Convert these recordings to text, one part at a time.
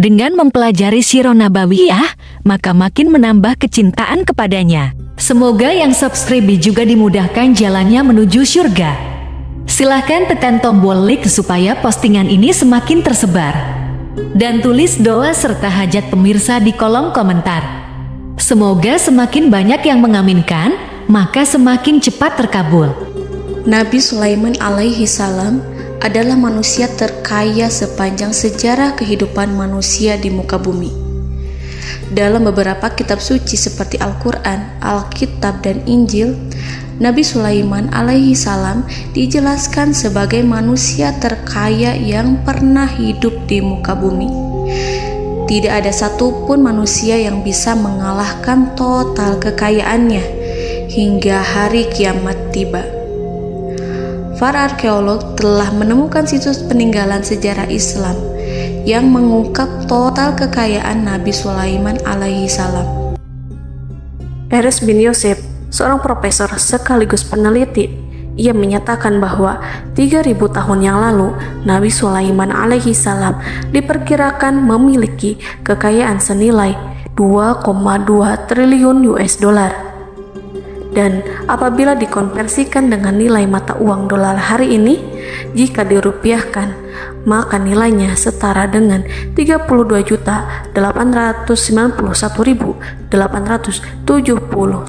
Dengan mempelajari Sirah Nabawiyah, maka makin menambah kecintaan kepadanya. Semoga yang subscribe juga dimudahkan jalannya menuju surga. Silahkan tekan tombol like supaya postingan ini semakin tersebar. Dan tulis doa serta hajat pemirsa di kolom komentar. Semoga semakin banyak yang mengaminkan, maka semakin cepat terkabul. Nabi Sulaiman alaihi salam adalah manusia terkaya sepanjang sejarah kehidupan manusia di muka bumi. Dalam beberapa kitab suci seperti Al-Quran, Alkitab, dan Injil, Nabi Sulaiman alaihi salam dijelaskan sebagai manusia terkaya yang pernah hidup di muka bumi. Tidak ada satupun manusia yang bisa mengalahkan total kekayaannya hingga hari kiamat tiba. Para arkeolog telah menemukan situs peninggalan sejarah Islam yang mengungkap total kekayaan Nabi Sulaiman alaihi salam. Erez bin Yosef, seorang profesor sekaligus peneliti, ia menyatakan bahwa 3.000 tahun yang lalu Nabi Sulaiman alaihi salam diperkirakan memiliki kekayaan senilai 2,2 triliun US dollar. Dan apabila dikonversikan dengan nilai mata uang dolar hari ini, jika dirupiahkan, maka nilainya setara dengan 32.891.870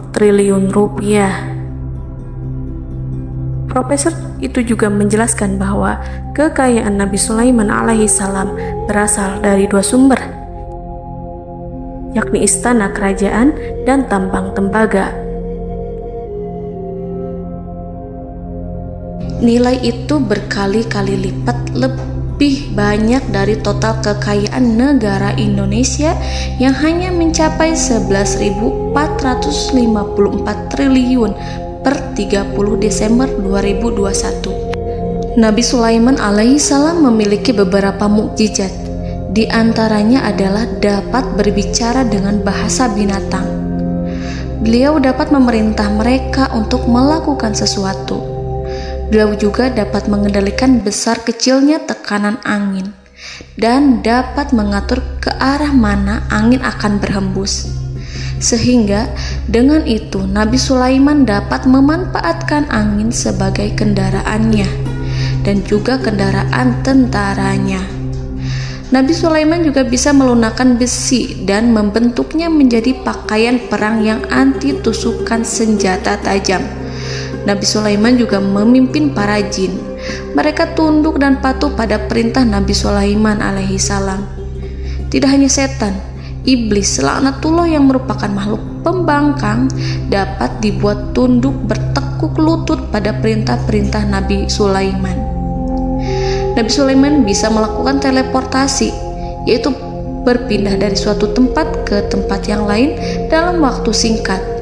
triliun rupiah. Profesor itu juga menjelaskan bahwa kekayaan Nabi Sulaiman alaihi salam berasal dari dua sumber, yakni istana kerajaan dan tambang tembaga. Nilai itu berkali-kali lipat lebih banyak dari total kekayaan negara Indonesia yang hanya mencapai 11.454 triliun per 30 Desember 2021. Nabi Sulaiman alaihi salam memiliki beberapa mukjizat. Di antaranya adalah dapat berbicara dengan bahasa binatang. Beliau dapat memerintah mereka untuk melakukan sesuatu. Beliau juga dapat mengendalikan besar kecilnya tekanan angin dan dapat mengatur ke arah mana angin akan berhembus. Sehingga dengan itu Nabi Sulaiman dapat memanfaatkan angin sebagai kendaraannya dan juga kendaraan tentaranya. Nabi Sulaiman juga bisa melunakkan besi dan membentuknya menjadi pakaian perang yang anti tusukan senjata tajam. Nabi Sulaiman juga memimpin para jin. Mereka tunduk dan patuh pada perintah Nabi Sulaiman alaihi salam. Tidak hanya setan, iblis laknatullah yang merupakan makhluk pembangkang dapat dibuat tunduk bertekuk lutut pada perintah-perintah Nabi Sulaiman. Nabi Sulaiman bisa melakukan teleportasi, yaitu berpindah dari suatu tempat ke tempat yang lain dalam waktu singkat.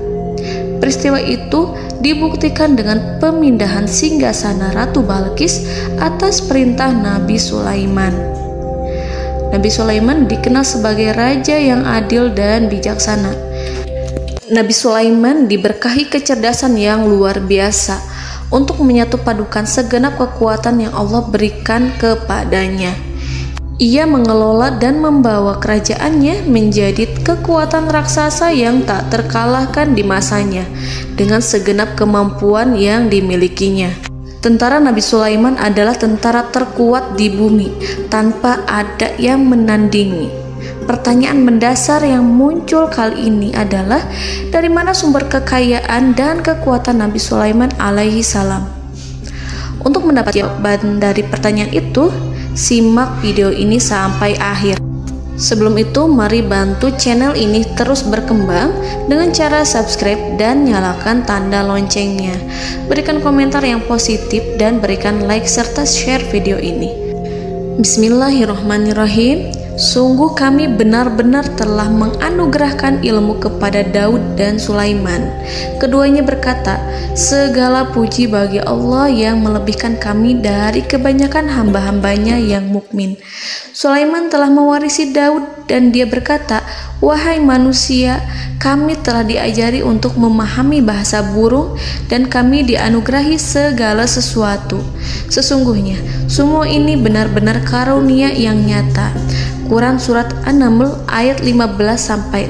Peristiwa itu dibuktikan dengan pemindahan singgasana Ratu Balqis atas perintah Nabi Sulaiman. Nabi Sulaiman dikenal sebagai raja yang adil dan bijaksana. Nabi Sulaiman diberkahi kecerdasan yang luar biasa untuk menyatu padukan segenap kekuatan yang Allah berikan kepadanya. Ia mengelola dan membawa kerajaannya menjadi kekuatan raksasa yang tak terkalahkan di masanya dengan segenap kemampuan yang dimilikinya. Tentara Nabi Sulaiman adalah tentara terkuat di bumi tanpa ada yang menandingi. Pertanyaan mendasar yang muncul kali ini adalah dari mana sumber kekayaan dan kekuatan Nabi Sulaiman alaihi salam? Untuk mendapat jawaban dari pertanyaan itu, simak video ini sampai akhir. Sebelum itu, mari bantu channel ini terus berkembang dengan cara subscribe dan nyalakan tanda loncengnya. Berikan komentar yang positif dan berikan like serta share video ini. Bismillahirrahmanirrahim. Sungguh kami benar-benar telah menganugerahkan ilmu kepada Daud dan Sulaiman. Keduanya berkata, segala puji bagi Allah yang melebihkan kami dari kebanyakan hamba-hambanya yang mukmin. Sulaiman telah mewarisi Daud dan dia berkata, wahai manusia, kami telah diajari untuk memahami bahasa burung dan kami dianugerahi segala sesuatu. Sesungguhnya semua ini benar-benar karunia yang nyata. Quran Surat An-Naml ayat 15-16.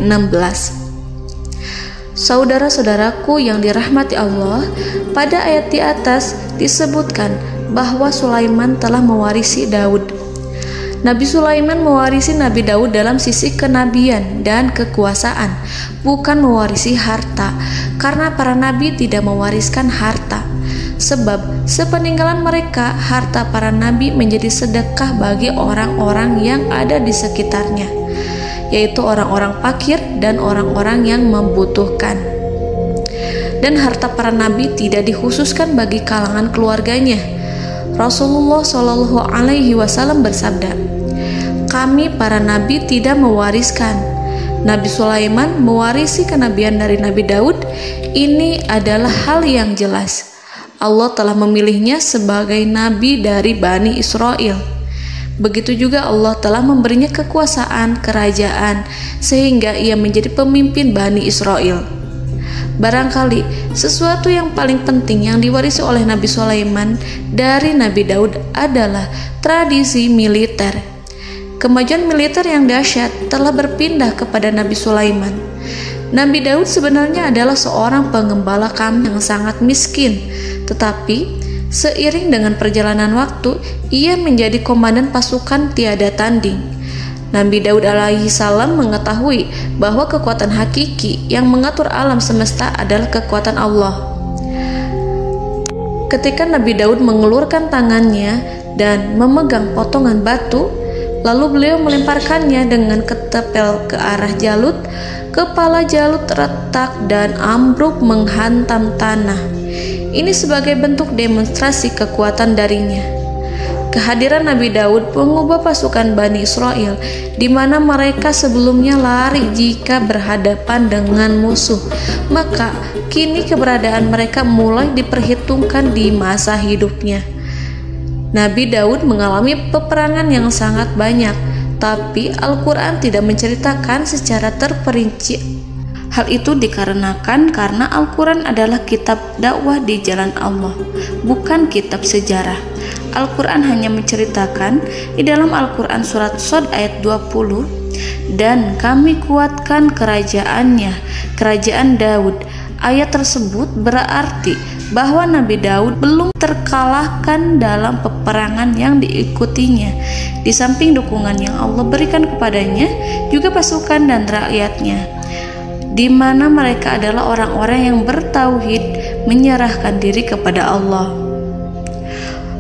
Saudara-saudaraku yang dirahmati Allah, pada ayat di atas disebutkan bahwa Sulaiman telah mewarisi Daud. Nabi Sulaiman mewarisi Nabi Daud dalam sisi kenabian dan kekuasaan, bukan mewarisi harta, karena para nabi tidak mewariskan harta. Sebab sepeninggalan mereka, harta para nabi menjadi sedekah bagi orang-orang yang ada di sekitarnya, yaitu orang-orang fakir dan orang-orang yang membutuhkan. Dan harta para nabi tidak dikhususkan bagi kalangan keluarganya. Rasulullah Shallallahu Alaihi Wasallam bersabda, "Kami para nabi tidak mewariskan." Nabi Sulaiman mewarisi kenabian dari Nabi Daud. Ini adalah hal yang jelas. Allah telah memilihnya sebagai nabi dari Bani Israel. Begitu juga Allah telah memberinya kekuasaan kerajaan sehingga ia menjadi pemimpin Bani Israel. Barangkali sesuatu yang paling penting yang diwarisi oleh Nabi Sulaiman dari Nabi Daud adalah tradisi militer. Kemajuan militer yang dahsyat telah berpindah kepada Nabi Sulaiman. Nabi Daud sebenarnya adalah seorang pengembala kambing yang sangat miskin, tetapi seiring dengan perjalanan waktu, ia menjadi komandan pasukan tiada tanding. Nabi Daud alaihi salam mengetahui bahwa kekuatan hakiki yang mengatur alam semesta adalah kekuatan Allah. Ketika Nabi Daud mengelurkan tangannya dan memegang potongan batu, lalu beliau melemparkannya dengan ketepel ke arah Jalut, kepala Jalut retak dan ambruk menghantam tanah. Ini sebagai bentuk demonstrasi kekuatan darinya. Kehadiran Nabi Daud mengubah pasukan Bani Israel, di mana mereka sebelumnya lari jika berhadapan dengan musuh. Maka kini keberadaan mereka mulai diperhitungkan di masa hidupnya. Nabi Daud mengalami peperangan yang sangat banyak, tapi Al-Quran tidak menceritakan secara terperinci. Hal itu dikarenakan karena Al-Quran adalah kitab dakwah di jalan Allah, bukan kitab sejarah. Al-Quran hanya menceritakan di dalam Al-Quran surat Shad ayat 20, "Dan kami kuatkan kerajaannya, kerajaan Daud." Ayat tersebut berarti bahwa Nabi Daud belum terkalahkan dalam peperangan yang diikutinya. Di samping dukungan yang Allah berikan kepadanya, juga pasukan dan rakyatnya, di mana mereka adalah orang-orang yang bertauhid, menyerahkan diri kepada Allah.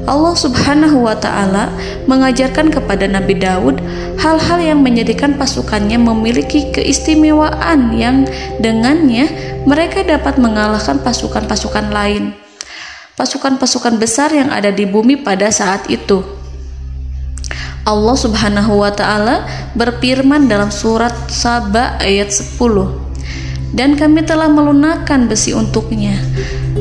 Allah Subhanahu wa Ta'ala mengajarkan kepada Nabi Daud hal-hal yang menjadikan pasukannya memiliki keistimewaan yang dengannya mereka dapat mengalahkan pasukan-pasukan lain, pasukan-pasukan besar yang ada di bumi pada saat itu. Allah Subhanahu wa Ta'ala berfirman dalam surat Saba ayat 10, "Dan kami telah melunakkan besi untuknya."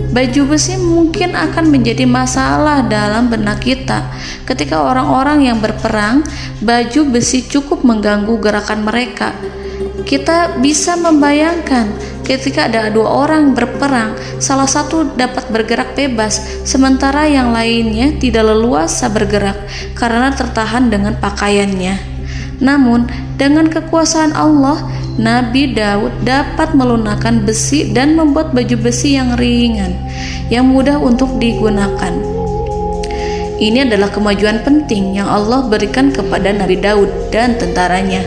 Baju besi mungkin akan menjadi masalah dalam benak kita. Ketika orang-orang yang berperang, baju besi cukup mengganggu gerakan mereka. Kita bisa membayangkan ketika ada dua orang berperang, salah satu dapat bergerak bebas, sementara yang lainnya tidak leluasa bergerak karena tertahan dengan pakaiannya. Namun, dengan kekuasaan Allah, Nabi Daud dapat melunakkan besi dan membuat baju besi yang ringan, yang mudah untuk digunakan. Ini adalah kemajuan penting yang Allah berikan kepada Nabi Daud dan tentaranya.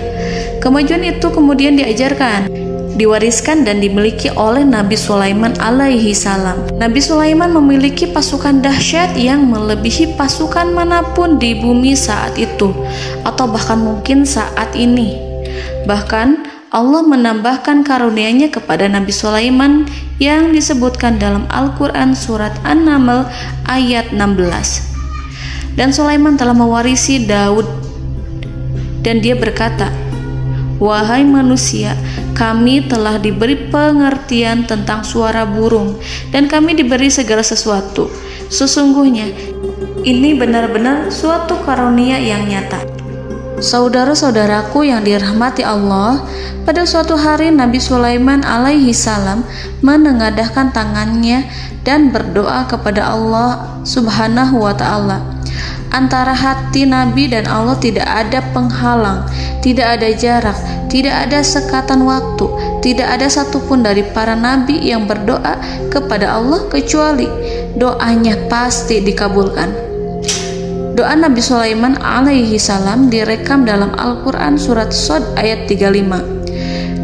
Kemajuan itu kemudian diajarkan, diwariskan dan dimiliki oleh Nabi Sulaiman alaihi salam. Nabi Sulaiman memiliki pasukan dahsyat yang melebihi pasukan manapun di bumi saat itu, atau bahkan mungkin saat ini. Bahkan Allah menambahkan karunia-Nya kepada Nabi Sulaiman yang disebutkan dalam Al-Quran surat An-Naml ayat 16. Dan Sulaiman telah mewarisi Daud, dan dia berkata, "Wahai manusia, kami telah diberi pengertian tentang suara burung, dan kami diberi segala sesuatu. Sesungguhnya ini benar-benar suatu karunia yang nyata." Saudara-saudaraku yang dirahmati Allah, pada suatu hari Nabi Sulaiman alaihi salam menengadahkan tangannya dan berdoa kepada Allah Subhanahu wa ta'ala. Antara hati Nabi dan Allah tidak ada penghalang, tidak ada jarak, tidak ada sekatan waktu, tidak ada satupun dari para nabi yang berdoa kepada Allah kecuali doanya pasti dikabulkan. Doa Nabi Sulaiman alaihi salam direkam dalam Al-Quran surat Shad ayat 35.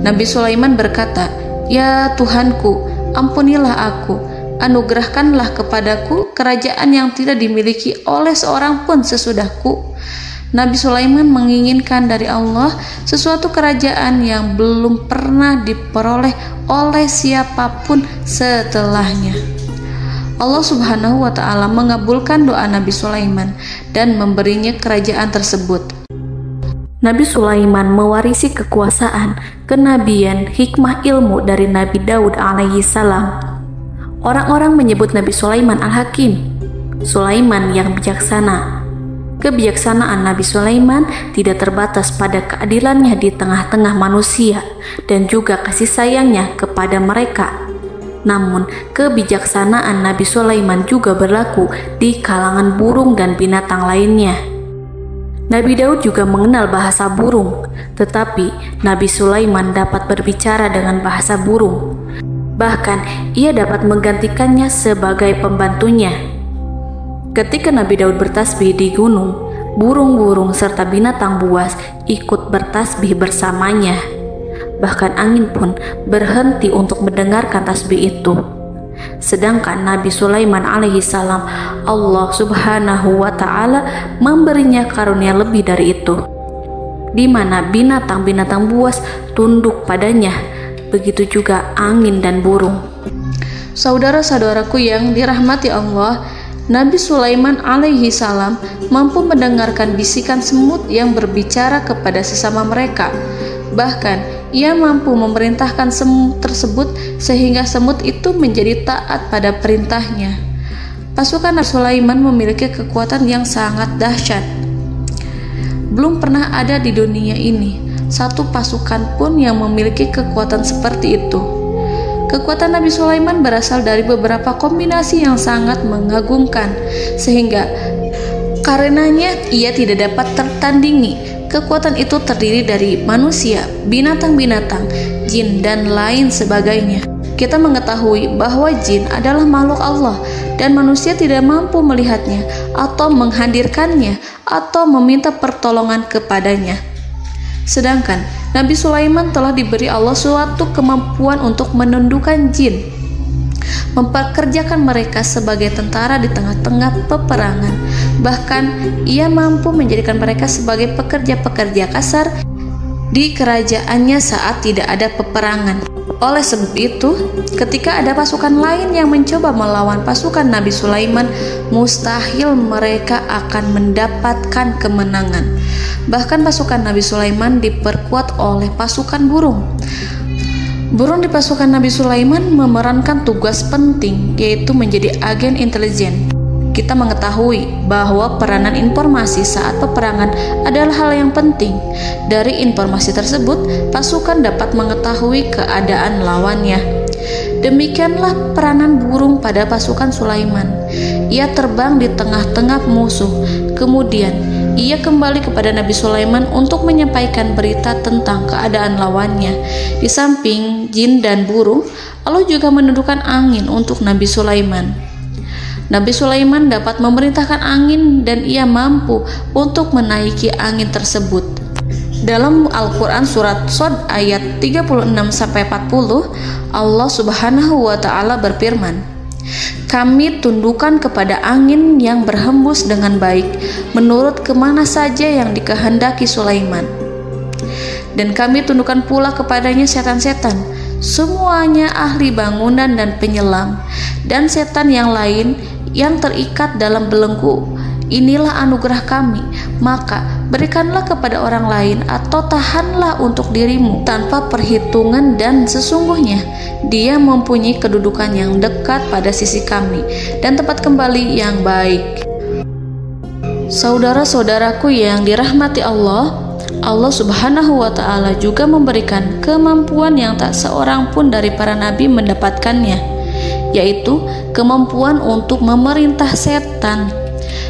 Nabi Sulaiman berkata, "Ya Tuhanku, ampunilah aku, anugerahkanlah kepadaku kerajaan yang tidak dimiliki oleh seorang pun sesudahku." Nabi Sulaiman menginginkan dari Allah sesuatu kerajaan yang belum pernah diperoleh oleh siapapun setelahnya. Allah Subhanahu wa ta'ala mengabulkan doa Nabi Sulaiman dan memberinya kerajaan tersebut. Nabi Sulaiman mewarisi kekuasaan, kenabian, hikmah ilmu dari Nabi Daud alaihi salam. Orang-orang menyebut Nabi Sulaiman Al-Hakim, Sulaiman yang bijaksana. Kebijaksanaan Nabi Sulaiman tidak terbatas pada keadilannya di tengah-tengah manusia dan juga kasih sayangnya kepada mereka. Namun, kebijaksanaan Nabi Sulaiman juga berlaku di kalangan burung dan binatang lainnya. Nabi Daud juga mengenal bahasa burung, tetapi Nabi Sulaiman dapat berbicara dengan bahasa burung. Bahkan, ia dapat menggantikannya sebagai pembantunya. Ketika Nabi Daud bertasbih di gunung, burung-burung serta binatang buas ikut bertasbih bersamanya. Bahkan angin pun berhenti untuk mendengarkan tasbih itu. Sedangkan Nabi Sulaiman alaihi salam, Allah Subhanahu wa ta'ala memberinya karunia lebih dari itu, di mana binatang-binatang buas tunduk padanya, begitu juga angin dan burung. Saudara-saudaraku yang dirahmati Allah, Nabi Sulaiman alaihi salam mampu mendengarkan bisikan semut yang berbicara kepada sesama mereka. Bahkan ia mampu memerintahkan semut tersebut sehingga semut itu menjadi taat pada perintahnya. Pasukan Nabi Sulaiman memiliki kekuatan yang sangat dahsyat. Belum pernah ada di dunia ini satu pasukan pun yang memiliki kekuatan seperti itu. Kekuatan Nabi Sulaiman berasal dari beberapa kombinasi yang sangat mengagumkan, sehingga karenanya ia tidak dapat tertandingi. Kekuatan itu terdiri dari manusia, binatang-binatang, jin, dan lain sebagainya. Kita mengetahui bahwa jin adalah makhluk Allah dan manusia tidak mampu melihatnya atau menghadirkannya atau meminta pertolongan kepadanya. Sedangkan Nabi Sulaiman telah diberi Allah suatu kemampuan untuk menundukkan jin, memperkerjakan mereka sebagai tentara di tengah-tengah peperangan. Bahkan ia mampu menjadikan mereka sebagai pekerja-pekerja kasar di kerajaannya saat tidak ada peperangan. Oleh sebab itu, ketika ada pasukan lain yang mencoba melawan pasukan Nabi Sulaiman, mustahil mereka akan mendapatkan kemenangan. Bahkan pasukan Nabi Sulaiman diperkuat oleh pasukan burung. Burung di pasukan Nabi Sulaiman memerankan tugas penting, yaitu menjadi agen intelijen. Kita mengetahui bahwa peranan informasi saat peperangan adalah hal yang penting. Dari informasi tersebut, pasukan dapat mengetahui keadaan lawannya. Demikianlah peranan burung pada pasukan Sulaiman. Ia terbang di tengah-tengah musuh. Kemudian, ia kembali kepada Nabi Sulaiman untuk menyampaikan berita tentang keadaan lawannya. Di samping jin dan burung, Allah juga menundukkan angin untuk Nabi Sulaiman. Nabi Sulaiman dapat memerintahkan angin dan ia mampu untuk menaiki angin tersebut. Dalam Al-Quran surat Shad ayat 36-40, Allah Subhanahu wa ta'ala berfirman, "Kami tundukkan kepada angin yang berhembus dengan baik menurut kemana saja yang dikehendaki Sulaiman. Dan kami tundukkan pula kepadanya setan-setan, semuanya ahli bangunan dan penyelam, dan setan yang lain yang terikat dalam belenggu. Inilah anugerah kami, maka berikanlah kepada orang lain atau tahanlah untuk dirimu tanpa perhitungan, dan sesungguhnya dia mempunyai kedudukan yang dekat pada sisi kami dan tempat kembali yang baik." Saudara-saudaraku yang dirahmati Allah, Allah Subhanahu wa Ta'ala juga memberikan kemampuan yang tak seorang pun dari para nabi mendapatkannya, yaitu kemampuan untuk memerintah setan.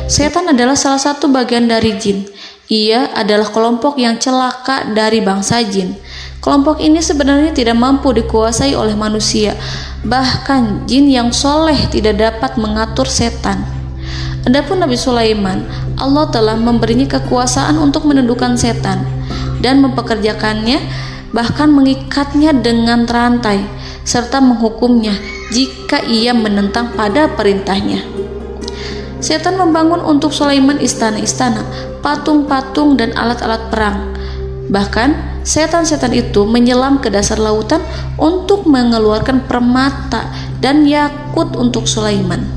Setan adalah salah satu bagian dari jin. Ia adalah kelompok yang celaka dari bangsa jin. Kelompok ini sebenarnya tidak mampu dikuasai oleh manusia. Bahkan jin yang soleh tidak dapat mengatur setan. Adapun Nabi Sulaiman, Allah telah memberinya kekuasaan untuk menundukkan setan dan mempekerjakannya, bahkan mengikatnya dengan rantai serta menghukumnya jika ia menentang pada perintahnya. Setan membangun untuk Sulaiman istana-istana, patung-patung dan alat-alat perang. Bahkan setan-setan itu menyelam ke dasar lautan untuk mengeluarkan permata dan yakut untuk Sulaiman.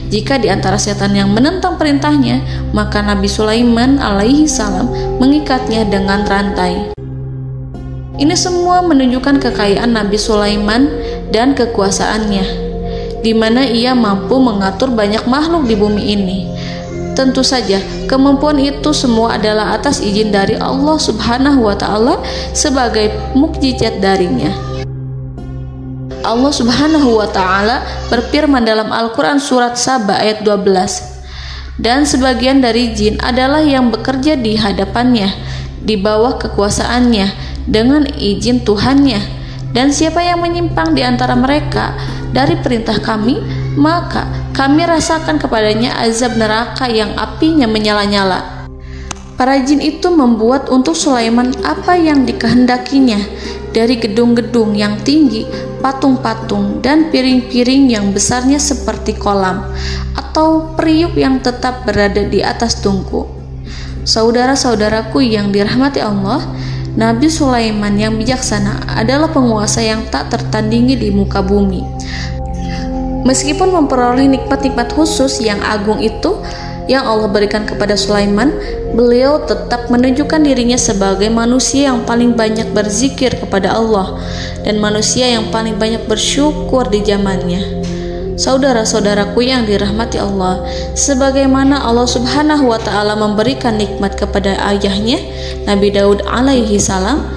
Jika di antara setan yang menentang perintahnya, maka Nabi Sulaiman alaihi salam mengikatnya dengan rantai. Ini semua menunjukkan kekayaan Nabi Sulaiman dan kekuasaannya, di mana ia mampu mengatur banyak makhluk di bumi ini. Tentu saja, kemampuan itu semua adalah atas izin dari Allah Subhanahu wa Ta'ala sebagai mukjizat darinya. Allah Subhanahu wa Ta'ala berfirman dalam Al-Quran surat Saba ayat 12, dan sebagian dari jin adalah yang bekerja di hadapannya di bawah kekuasaannya dengan izin Tuhannya, dan siapa yang menyimpang di antara mereka dari perintah kami, maka kami rasakan kepadanya azab neraka yang apinya menyala-nyala. Para jin itu membuat untuk Sulaiman apa yang dikehendakinya, dari gedung-gedung yang tinggi, patung-patung, dan piring-piring yang besarnya seperti kolam, atau periuk yang tetap berada di atas tungku. Saudara-saudaraku yang dirahmati Allah, Nabi Sulaiman yang bijaksana adalah penguasa yang tak tertandingi di muka bumi. Meskipun memperoleh nikmat-nikmat khusus yang agung itu yang Allah berikan kepada Sulaiman, beliau tetap menunjukkan dirinya sebagai manusia yang paling banyak berzikir kepada Allah dan manusia yang paling banyak bersyukur di zamannya. Saudara-saudaraku yang dirahmati Allah, sebagaimana Allah Subhanahu wa Ta'ala memberikan nikmat kepada ayahnya Nabi Daud alaihi salam,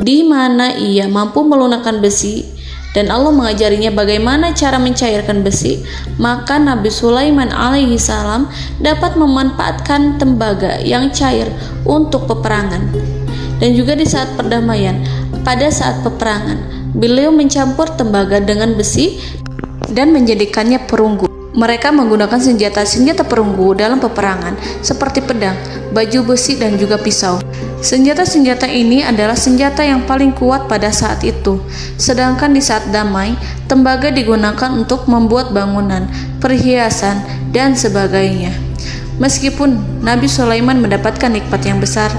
di mana ia mampu melunakkan besi, dan Allah mengajarinya bagaimana cara mencairkan besi, maka Nabi Sulaiman alaihi salam dapat memanfaatkan tembaga yang cair untuk peperangan. Dan juga di saat perdamaian, pada saat peperangan, beliau mencampur tembaga dengan besi dan menjadikannya perunggu. Mereka menggunakan senjata-senjata perunggu dalam peperangan seperti pedang, baju besi, dan juga pisau. Senjata-senjata ini adalah senjata yang paling kuat pada saat itu. Sedangkan di saat damai, tembaga digunakan untuk membuat bangunan, perhiasan, dan sebagainya. Meskipun Nabi Sulaiman mendapatkan nikmat yang besar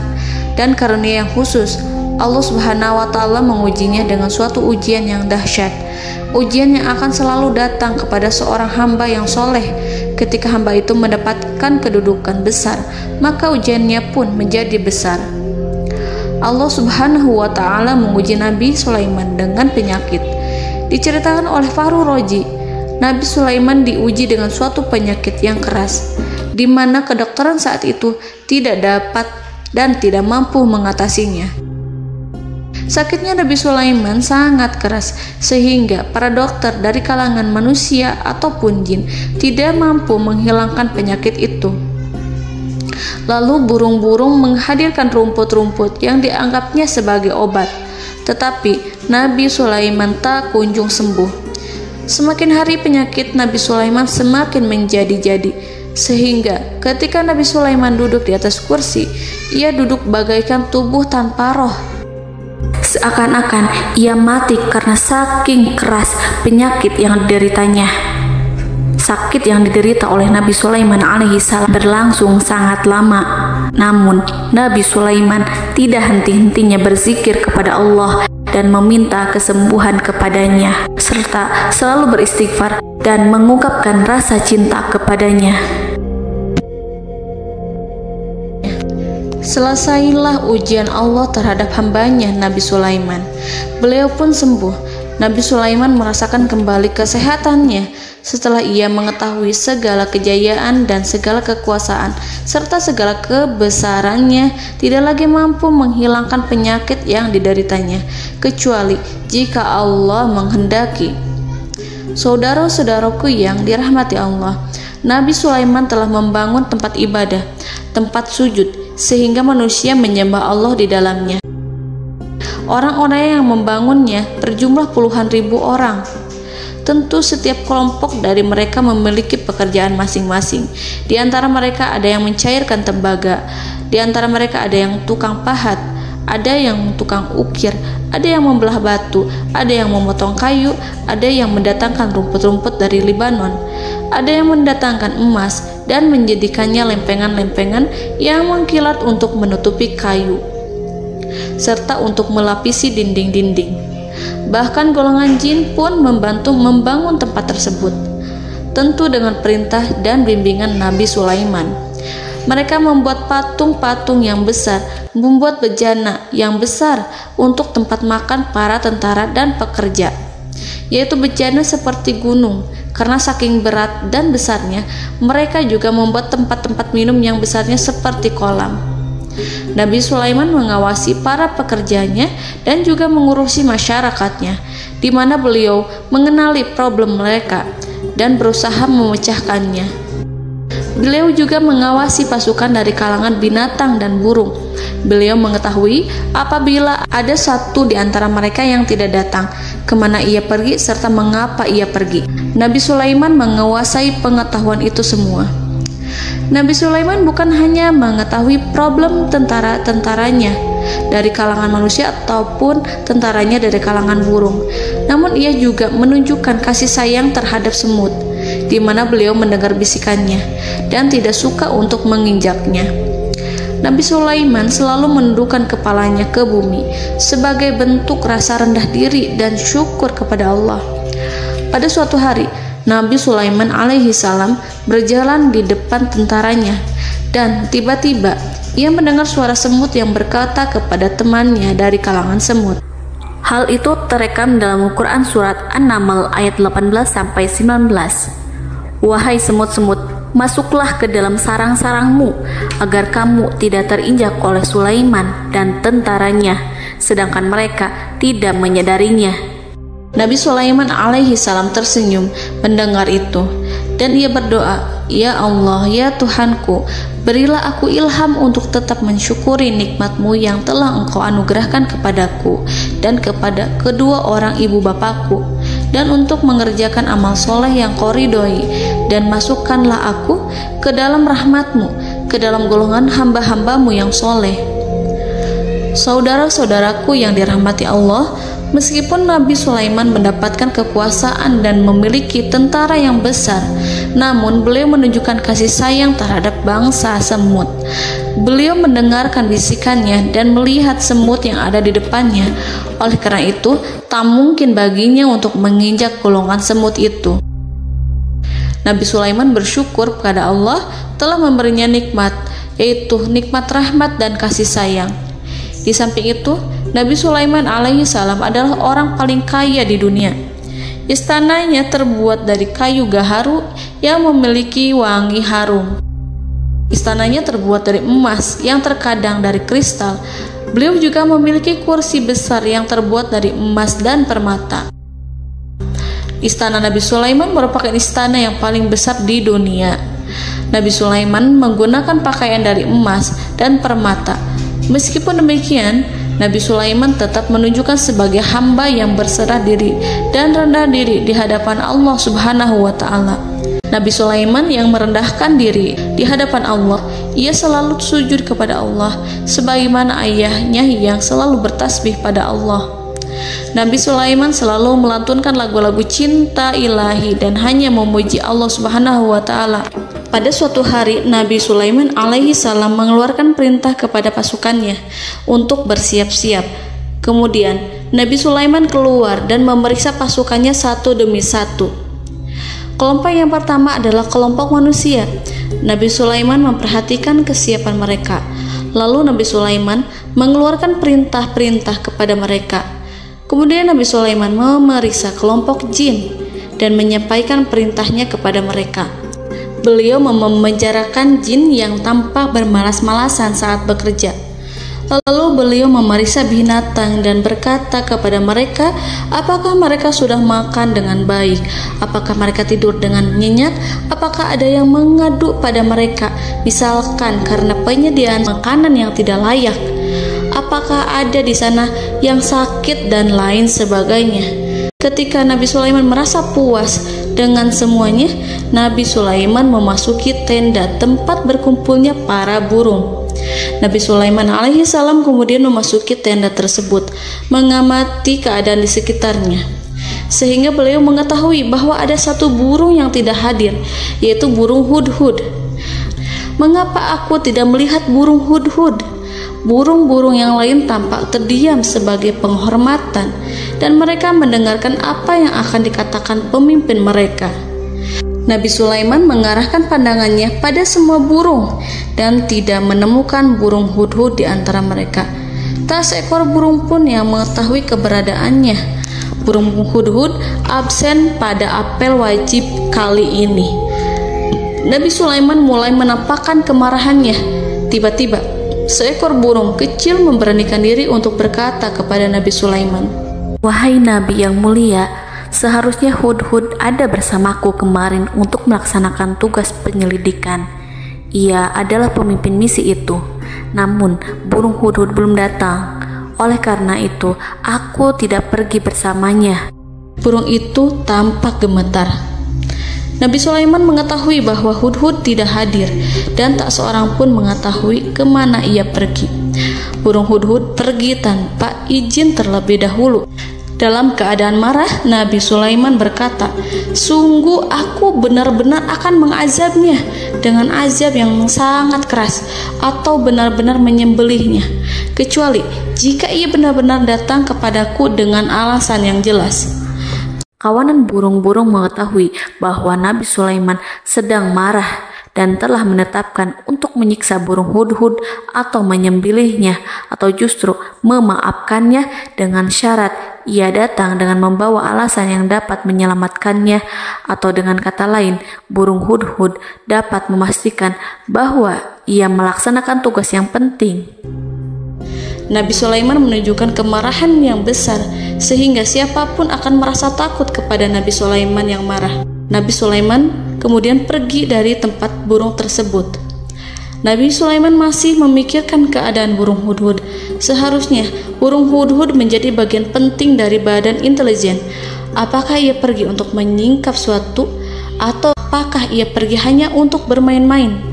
dan karunia yang khusus, Allah Subhanahu wa Ta'ala mengujinya dengan suatu ujian yang dahsyat. Ujian yang akan selalu datang kepada seorang hamba yang soleh. Ketika hamba itu mendapatkan kedudukan besar, maka ujiannya pun menjadi besar. Allah Subhanahu wa Ta'ala menguji Nabi Sulaiman dengan penyakit. Diceritakan oleh Fahru Roji, Nabi Sulaiman diuji dengan suatu penyakit yang keras, di mana kedokteran saat itu tidak dapat dan tidak mampu mengatasinya. Sakitnya Nabi Sulaiman sangat keras sehingga para dokter dari kalangan manusia ataupun jin tidak mampu menghilangkan penyakit itu. Lalu burung-burung menghadirkan rumput-rumput yang dianggapnya sebagai obat, tetapi Nabi Sulaiman tak kunjung sembuh. Semakin hari penyakit Nabi Sulaiman semakin menjadi-jadi, sehingga ketika Nabi Sulaiman duduk di atas kursi, ia duduk bagaikan tubuh tanpa roh. Seakan-akan ia mati karena saking keras penyakit yang dideritanya. Sakit yang diderita oleh Nabi Sulaiman alaihi salam berlangsung sangat lama. Namun Nabi Sulaiman tidak henti-hentinya berzikir kepada Allah dan meminta kesembuhan kepadanya, serta selalu beristighfar dan mengungkapkan rasa cinta kepadanya. Selesailah ujian Allah terhadap hambanya Nabi Sulaiman. Beliau pun sembuh Nabi Sulaiman merasakan kembali kesehatannya setelah ia mengetahui segala kejayaan dan segala kekuasaan serta segala kebesarannya tidak lagi mampu menghilangkan penyakit yang dideritanya kecuali jika Allah menghendaki. Saudara-saudaraku yang dirahmati Allah, Nabi Sulaiman telah membangun tempat ibadah, tempat sujud, sehingga manusia menyembah Allah di dalamnya. Orang-orang yang membangunnya berjumlah puluhan ribu orang. Tentu setiap kelompok dari mereka memiliki pekerjaan masing-masing. Di antara mereka ada yang mencairkan tembaga, di antara mereka ada yang tukang pahat, ada yang tukang ukir, ada yang membelah batu, ada yang memotong kayu, ada yang mendatangkan rumput-rumput dari Libanon, ada yang mendatangkan emas dan menjadikannya lempengan-lempengan yang mengkilat untuk menutupi kayu serta untuk melapisi dinding-dinding. Bahkan golongan jin pun membantu membangun tempat tersebut, tentu dengan perintah dan bimbingan Nabi Sulaiman. Mereka membuat patung-patung yang besar, membuat bejana yang besar untuk tempat makan para tentara dan pekerja, yaitu bejana seperti gunung. Karena saking berat dan besarnya, mereka juga membuat tempat-tempat minum yang besarnya seperti kolam. Nabi Sulaiman mengawasi para pekerjanya dan juga mengurusi masyarakatnya, di mana beliau mengenali problem mereka dan berusaha memecahkannya. Beliau juga mengawasi pasukan dari kalangan binatang dan burung. Beliau mengetahui apabila ada satu di antara mereka yang tidak datang, kemana ia pergi serta mengapa ia pergi. Nabi Sulaiman menguasai pengetahuan itu semua. Nabi Sulaiman bukan hanya mengetahui problem tentara-tentaranya dari kalangan manusia ataupun tentaranya dari kalangan burung, namun ia juga menunjukkan kasih sayang terhadap semut, di mana beliau mendengar bisikannya dan tidak suka untuk menginjaknya. Nabi Sulaiman selalu menundukkan kepalanya ke bumi sebagai bentuk rasa rendah diri dan syukur kepada Allah. Pada suatu hari, Nabi Sulaiman alaihi salam berjalan di depan tentaranya dan tiba-tiba ia mendengar suara semut yang berkata kepada temannya dari kalangan semut. Hal itu terekam dalam Al-Quran surat An-Naml ayat 18-19. Wahai semut-semut, masuklah ke dalam sarang-sarangmu agar kamu tidak terinjak oleh Sulaiman dan tentaranya, sedangkan mereka tidak menyadarinya. Nabi Sulaiman alaihi salam tersenyum mendengar itu dan ia berdoa, "Ya Allah, ya Tuhanku, berilah aku ilham untuk tetap mensyukuri nikmat-Mu yang telah Engkau anugerahkan kepadaku dan kepada kedua orang ibu bapakku, dan untuk mengerjakan amal soleh yang Kau ridhoi, dan masukkanlah aku ke dalam rahmat-Mu, ke dalam golongan hamba-hamba-Mu yang soleh." Saudara-saudaraku yang dirahmati Allah, meskipun Nabi Sulaiman mendapatkan kekuasaan dan memiliki tentara yang besar, namun beliau menunjukkan kasih sayang terhadap bangsa semut. Beliau mendengarkan bisikannya dan melihat semut yang ada di depannya. Oleh karena itu, tak mungkin baginya untuk menginjak golongan semut itu. Nabi Sulaiman bersyukur kepada Allah telah memberinya nikmat, yaitu nikmat rahmat dan kasih sayang. Di samping itu, Nabi Sulaiman alaihi salam adalah orang paling kaya di dunia. Istananya terbuat dari kayu gaharu yang memiliki wangi harum. Istananya terbuat dari emas yang terkadang dari kristal. Beliau juga memiliki kursi besar yang terbuat dari emas dan permata. Istana Nabi Sulaiman merupakan istana yang paling besar di dunia. Nabi Sulaiman menggunakan pakaian dari emas dan permata. Meskipun demikian, Nabi Sulaiman tetap menunjukkan sebagai hamba yang berserah diri dan rendah diri di hadapan Allah Subhanahu wa Ta'ala. Nabi Sulaiman yang merendahkan diri di hadapan Allah, ia selalu sujud kepada Allah, sebagaimana ayahnya yang selalu bertasbih pada Allah. Nabi Sulaiman selalu melantunkan lagu-lagu cinta ilahi dan hanya memuji Allah Subhanahu wa Ta'ala. Pada suatu hari, Nabi Sulaiman alaihi salam mengeluarkan perintah kepada pasukannya untuk bersiap-siap. Kemudian, Nabi Sulaiman keluar dan memeriksa pasukannya satu demi satu. Kelompok yang pertama adalah kelompok manusia. Nabi Sulaiman memperhatikan kesiapan mereka. Lalu Nabi Sulaiman mengeluarkan perintah-perintah kepada mereka. Kemudian Nabi Sulaiman memeriksa kelompok jin dan menyampaikan perintahnya kepada mereka. Beliau memenjarakan jin yang tampak bermalas-malasan saat bekerja. Lalu beliau memeriksa binatang dan berkata kepada mereka, apakah mereka sudah makan dengan baik? Apakah mereka tidur dengan nyenyak? Apakah ada yang mengadu pada mereka, misalkan karena penyediaan makanan yang tidak layak? Apakah ada di sana yang sakit dan lain sebagainya? Ketika Nabi Sulaiman merasa puas dengan semuanya, Nabi Sulaiman memasuki tenda tempat berkumpulnya para burung. Nabi Sulaiman alaihi salam kemudian memasuki tenda tersebut, mengamati keadaan di sekitarnya, sehingga beliau mengetahui bahwa ada satu burung yang tidak hadir, yaitu burung hudhud. Mengapa aku tidak melihat burung hudhud? Burung-burung yang lain tampak terdiam sebagai penghormatan, dan mereka mendengarkan apa yang akan dikatakan pemimpin mereka. Nabi Sulaiman mengarahkan pandangannya pada semua burung dan tidak menemukan burung hudhud di antara mereka. Tak seekor burung pun yang mengetahui keberadaannya. Burung hudhud absen pada apel wajib kali ini. Nabi Sulaiman mulai menampakkan kemarahannya. Tiba-tiba, seekor burung kecil memberanikan diri untuk berkata kepada Nabi Sulaiman, "Wahai Nabi yang mulia, seharusnya hudhud ada bersamaku kemarin untuk melaksanakan tugas penyelidikan. Ia adalah pemimpin misi itu. Namun, burung hudhud belum datang. Oleh karena itu, aku tidak pergi bersamanya." Burung itu tampak gemetar. Nabi Sulaiman mengetahui bahwa hudhud tidak hadir dan tak seorang pun mengetahui kemana ia pergi. Burung hudhud pergi tanpa izin terlebih dahulu. Dalam keadaan marah, Nabi Sulaiman berkata, "Sungguh aku benar-benar akan mengazabnya dengan azab yang sangat keras atau benar-benar menyembelihnya, kecuali jika ia benar-benar datang kepadaku dengan alasan yang jelas." Kawanan burung-burung mengetahui bahwa Nabi Sulaiman sedang marah dan telah menetapkan untuk menyiksa burung hudhud atau menyembelihnya atau justru memaafkannya dengan syarat ia datang dengan membawa alasan yang dapat menyelamatkannya, atau dengan kata lain, burung hudhud dapat memastikan bahwa ia melaksanakan tugas yang penting. Nabi Sulaiman menunjukkan kemarahan yang besar sehingga siapapun akan merasa takut kepada Nabi Sulaiman yang marah. Nabi Sulaiman kemudian pergi dari tempat burung tersebut. Nabi Sulaiman masih memikirkan keadaan burung hudhud. Seharusnya burung hudhud menjadi bagian penting dari badan intelijen. Apakah ia pergi untuk menyingkap suatu, atau apakah ia pergi hanya untuk bermain-main?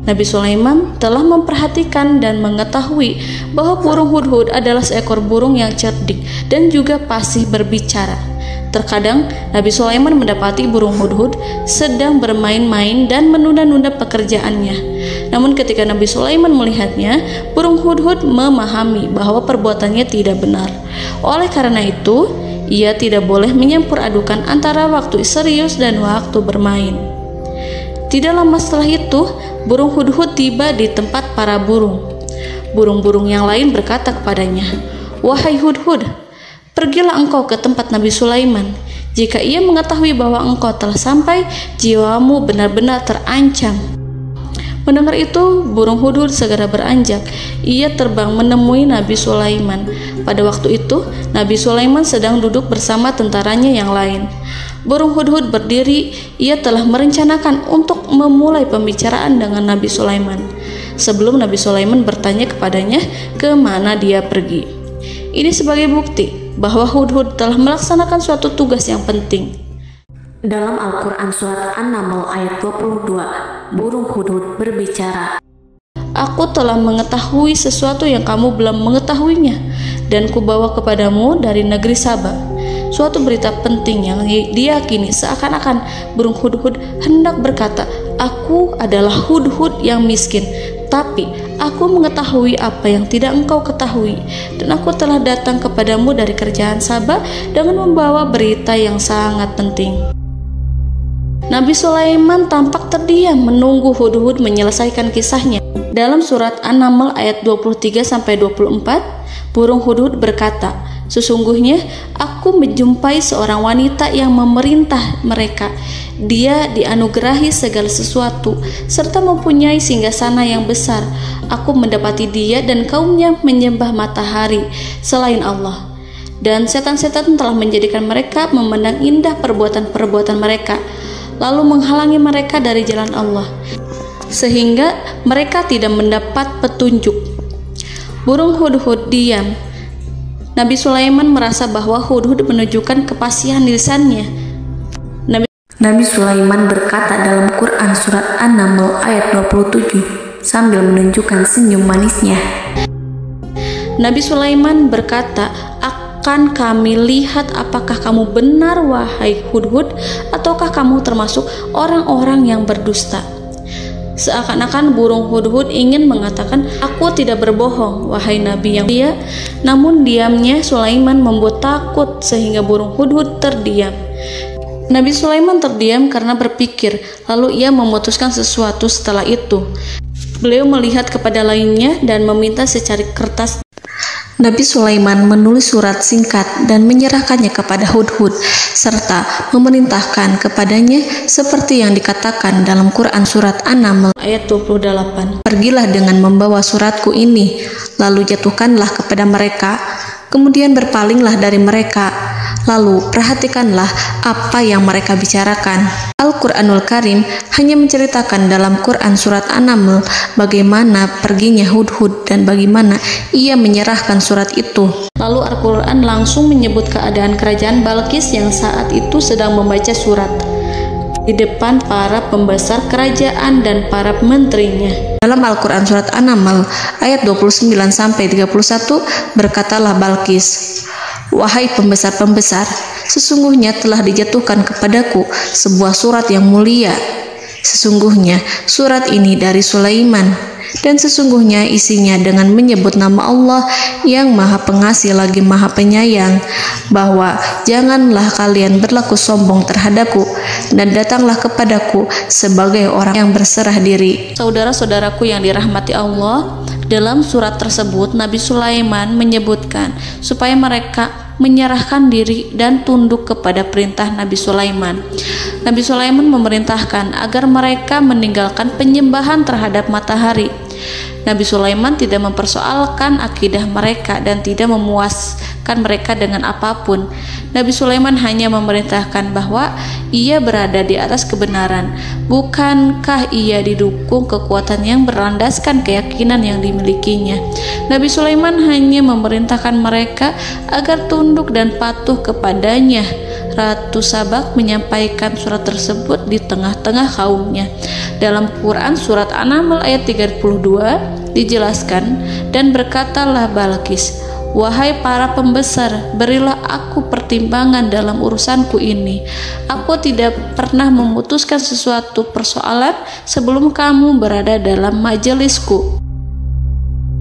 Nabi Sulaiman telah memperhatikan dan mengetahui bahwa burung hudhud adalah seekor burung yang cerdik dan juga fasih berbicara. Terkadang Nabi Sulaiman mendapati burung hudhud sedang bermain-main dan menunda-nunda pekerjaannya. Namun ketika Nabi Sulaiman melihatnya, burung hudhud memahami bahwa perbuatannya tidak benar. Oleh karena itu, ia tidak boleh menyampur adukan antara waktu serius dan waktu bermain. Tidak lama setelah itu, burung hudhud tiba di tempat para burung. Burung-burung yang lain berkata kepadanya, "Wahai hudhud, pergilah engkau ke tempat Nabi Sulaiman. Jika ia mengetahui bahwa engkau telah sampai, jiwamu benar-benar terancam." Mendengar itu, burung hudhud segera beranjak. Ia terbang menemui Nabi Sulaiman. Pada waktu itu, Nabi Sulaiman sedang duduk bersama tentaranya yang lain. Burung hudhud berdiri. Ia telah merencanakan untuk memulai pembicaraan dengan Nabi Sulaiman sebelum Nabi Sulaiman bertanya kepadanya kemana dia pergi. Ini sebagai bukti bahwa hudhud telah melaksanakan suatu tugas yang penting. Dalam Al-Quran Surat An-Naml ayat 22, burung hudhud berbicara, "Aku telah mengetahui sesuatu yang kamu belum mengetahuinya, dan kubawa kepadamu dari negeri Saba suatu berita penting yang diyakini seakan-akan burung hudhud hendak berkata, 'Aku adalah hudhud yang miskin, tapi aku mengetahui apa yang tidak engkau ketahui, dan aku telah datang kepadamu dari kerajaan Saba dengan membawa berita yang sangat penting.'" Nabi Sulaiman tampak terdiam menunggu hudhud menyelesaikan kisahnya. Dalam surat An-Naml ayat 23-24, burung hudhud berkata, Sesungguhnya aku menjumpai seorang wanita yang memerintah mereka. Dia dianugerahi segala sesuatu serta mempunyai singgasana yang besar. Aku mendapati dia dan kaumnya menyembah matahari selain Allah. Dan setan-setan telah menjadikan mereka memandang indah perbuatan-perbuatan mereka, lalu menghalangi mereka dari jalan Allah, sehingga mereka tidak mendapat petunjuk. Burung hudhud diam. Nabi Sulaiman merasa bahwa hudhud menunjukkan kepasihan lisannya. Nabi Sulaiman berkata dalam Quran surat An-Naml ayat 27 sambil menunjukkan senyum manisnya. Nabi Sulaiman berkata, "Akan kami lihat apakah kamu benar wahai hudhud, ataukah kamu termasuk orang-orang yang berdusta." Seakan-akan burung hudhud ingin mengatakan, "Aku tidak berbohong, wahai Nabi yang mulia." Namun diamnya Sulaiman membuat takut sehingga burung hudhud terdiam. Nabi Sulaiman terdiam karena berpikir, lalu ia memutuskan sesuatu setelah itu. Beliau melihat kepada lainnya dan meminta secari kertas. Nabi Sulaiman menulis surat singkat dan menyerahkannya kepada hudhud serta memerintahkan kepadanya seperti yang dikatakan dalam Quran surat An-Naml ayat 28. "Pergilah dengan membawa suratku ini, lalu jatuhkanlah kepada mereka, kemudian berpalinglah dari mereka, lalu perhatikanlah apa yang mereka bicarakan." Al-Quranul Karim hanya menceritakan dalam Quran surat An-Naml bagaimana perginya hudhud dan bagaimana ia menyerahkan surat itu. Lalu Al-Quran langsung menyebut keadaan kerajaan Balqis yang saat itu sedang membaca surat di depan para pembesar kerajaan dan para menterinya. Dalam Al-Quran surat An-Naml ayat 29-31 berkatalah Balqis, "Wahai pembesar-pembesar, sesungguhnya telah dijatuhkan kepadaku sebuah surat yang mulia. Sesungguhnya surat ini dari Sulaiman, dan sesungguhnya isinya dengan menyebut nama Allah yang Maha Pengasih lagi Maha Penyayang, bahwa janganlah kalian berlaku sombong terhadapku, dan datanglah kepadaku sebagai orang yang berserah diri." Saudara-saudaraku yang dirahmati Allah, dalam surat tersebut Nabi Sulaiman menyebutkan supaya mereka menyerahkan diri dan tunduk kepada perintah Nabi Sulaiman. Nabi Sulaiman memerintahkan agar mereka meninggalkan penyembahan terhadap matahari. Nabi Sulaiman tidak mempersoalkan akidah mereka dan tidak memuaskan mereka dengan apapun. Nabi Sulaiman hanya memerintahkan bahwa ia berada di atas kebenaran. Bukankah ia didukung kekuatan yang berlandaskan keyakinan yang dimilikinya? Nabi Sulaiman hanya memerintahkan mereka agar tunduk dan patuh kepadanya. Ratu Sabak menyampaikan surat tersebut di tengah-tengah kaumnya. Dalam Quran surat An-Naml ayat 32 dijelaskan, "Dan berkatalah Balqis, wahai para pembesar, berilah aku pertimbangan dalam urusanku ini. Aku tidak pernah memutuskan sesuatu persoalan sebelum kamu berada dalam majelisku."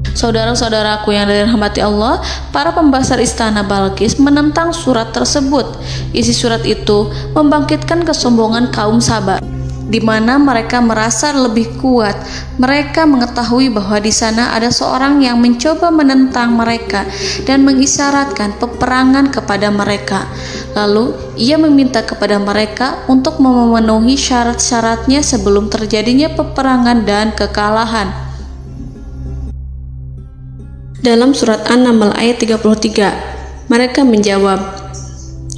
Saudara-saudaraku yang dirahmati Allah, para pembesar istana Balqis menentang surat tersebut. Isi surat itu membangkitkan kesombongan kaum Sabak, di mana mereka merasa lebih kuat. Mereka mengetahui bahwa di sana ada seorang yang mencoba menentang mereka dan mengisyaratkan peperangan kepada mereka. Lalu ia meminta kepada mereka untuk memenuhi syarat-syaratnya sebelum terjadinya peperangan dan kekalahan. Dalam surat An-Naml ayat 33, mereka menjawab,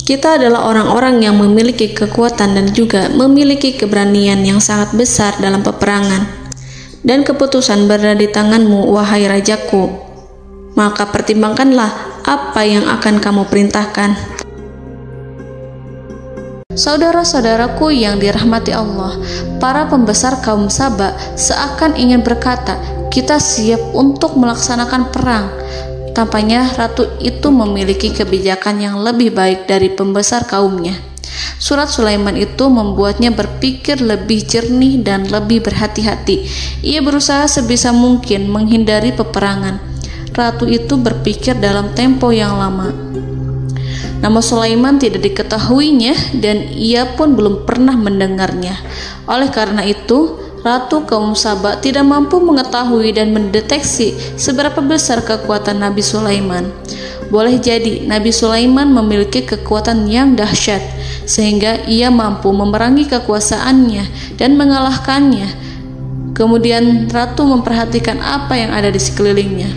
"Kita adalah orang-orang yang memiliki kekuatan dan juga memiliki keberanian yang sangat besar dalam peperangan. Dan keputusan berada di tanganmu, wahai rajaku. Maka pertimbangkanlah apa yang akan kamu perintahkan." Saudara-saudaraku yang dirahmati Allah, para pembesar kaum Sabak seakan ingin berkata, "Kita siap untuk melaksanakan perang." Tampaknya ratu itu memiliki kebijakan yang lebih baik dari pembesar kaumnya. Surat Sulaiman itu membuatnya berpikir lebih jernih dan lebih berhati-hati. Ia berusaha sebisa mungkin menghindari peperangan. Ratu itu berpikir dalam tempo yang lama. Nama Sulaiman tidak diketahuinya dan ia pun belum pernah mendengarnya. Oleh karena itu, Ratu kaum Sabak tidak mampu mengetahui dan mendeteksi seberapa besar kekuatan Nabi Sulaiman. boleh jadi Nabi Sulaiman memiliki kekuatan yang dahsyat sehingga ia mampu memerangi kekuasaannya dan mengalahkannya. Kemudian ratu memperhatikan apa yang ada di sekelilingnya.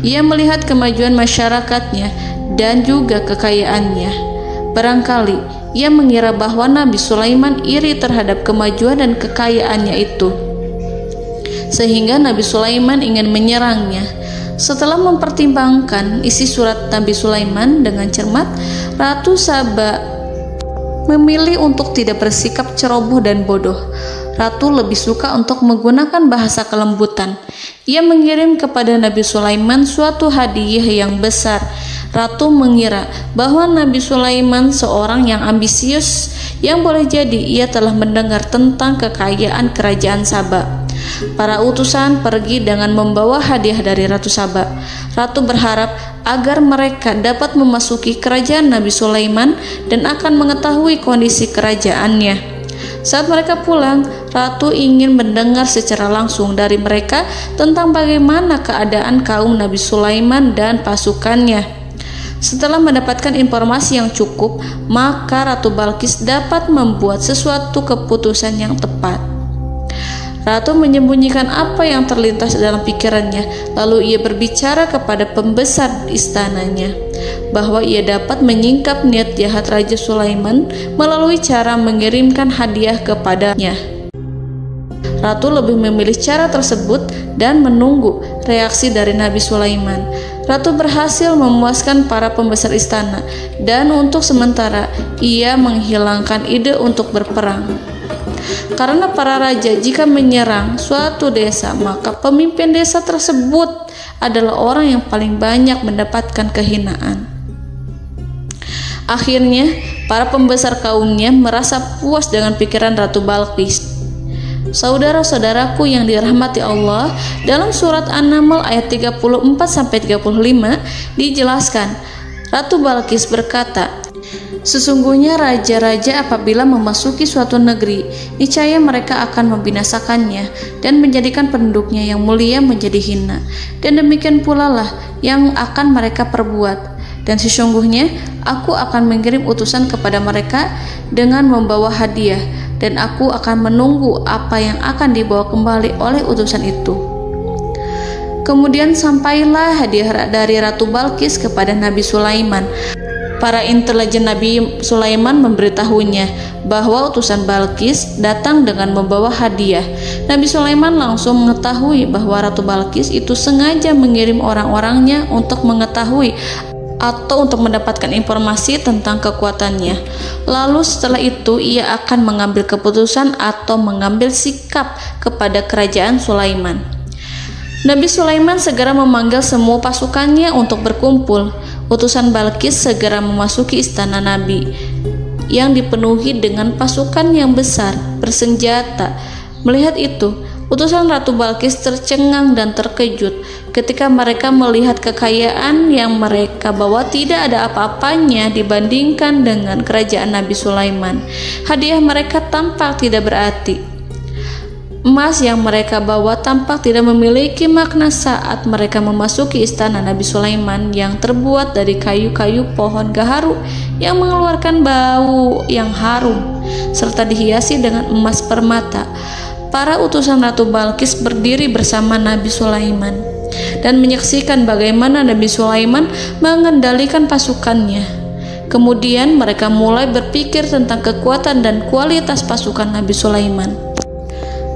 Ia melihat kemajuan masyarakatnya dan juga kekayaannya. Barangkali ia mengira bahwa Nabi Sulaiman iri terhadap kemajuan dan kekayaannya itu, sehingga Nabi Sulaiman ingin menyerangnya. Setelah mempertimbangkan isi surat Nabi Sulaiman dengan cermat, Ratu Saba memilih untuk tidak bersikap ceroboh dan bodoh. Ratu lebih suka untuk menggunakan bahasa kelembutan. Ia mengirim kepada Nabi Sulaiman suatu hadiah yang besar. Ratu mengira bahwa Nabi Sulaiman seorang yang ambisius, yang boleh jadi ia telah mendengar tentang kekayaan kerajaan Saba. Para utusan pergi dengan membawa hadiah dari Ratu Saba. Ratu berharap agar mereka dapat memasuki kerajaan Nabi Sulaiman dan akan mengetahui kondisi kerajaannya. Saat mereka pulang, Ratu ingin mendengar secara langsung dari mereka tentang bagaimana keadaan kaum Nabi Sulaiman dan pasukannya. Setelah mendapatkan informasi yang cukup, maka Ratu Balqis dapat membuat sesuatu keputusan yang tepat. Ratu menyembunyikan apa yang terlintas dalam pikirannya, lalu ia berbicara kepada pembesar istananya bahwa ia dapat menyingkap niat jahat Raja Sulaiman melalui cara mengirimkan hadiah kepadanya. Ratu lebih memilih cara tersebut dan menunggu reaksi dari Nabi Sulaiman. Ratu berhasil memuaskan para pembesar istana, dan untuk sementara ia menghilangkan ide untuk berperang. Karena para raja jika menyerang suatu desa, maka pemimpin desa tersebut adalah orang yang paling banyak mendapatkan kehinaan. Akhirnya, para pembesar kaumnya merasa puas dengan pikiran Ratu Balqis. Saudara-saudaraku yang dirahmati Allah, dalam surat An-Naml ayat 34-35 dijelaskan, Ratu Balqis berkata, "Sesungguhnya raja-raja apabila memasuki suatu negeri, niscaya mereka akan membinasakannya dan menjadikan penduduknya yang mulia menjadi hina. Dan demikian pula lah yang akan mereka perbuat. Dan sesungguhnya aku akan mengirim utusan kepada mereka dengan membawa hadiah, dan aku akan menunggu apa yang akan dibawa kembali oleh utusan itu." Kemudian sampailah hadiah dari Ratu Balqis kepada Nabi Sulaiman. Para intelijen Nabi Sulaiman memberitahunya bahwa utusan Balqis datang dengan membawa hadiah. Nabi Sulaiman langsung mengetahui bahwa Ratu Balqis itu sengaja mengirim orang-orangnya untuk mengetahui atau untuk mendapatkan informasi tentang kekuatannya. Lalu setelah itu ia akan mengambil keputusan atau mengambil sikap kepada kerajaan Sulaiman. Nabi Sulaiman segera memanggil semua pasukannya untuk berkumpul. Utusan Balqis segera memasuki istana Nabi yang dipenuhi dengan pasukan yang besar bersenjata. Melihat itu, utusan Ratu Balqis tercengang dan terkejut ketika mereka melihat kekayaan yang mereka bawa tidak ada apa-apanya dibandingkan dengan kerajaan Nabi Sulaiman. Hadiah mereka tampak tidak berarti. Emas yang mereka bawa tampak tidak memiliki makna saat mereka memasuki istana Nabi Sulaiman yang terbuat dari kayu-kayu pohon gaharu yang mengeluarkan bau yang harum serta dihiasi dengan emas permata. Para utusan Ratu Balqis berdiri bersama Nabi Sulaiman dan menyaksikan bagaimana Nabi Sulaiman mengendalikan pasukannya. Kemudian mereka mulai berpikir tentang kekuatan dan kualitas pasukan Nabi Sulaiman.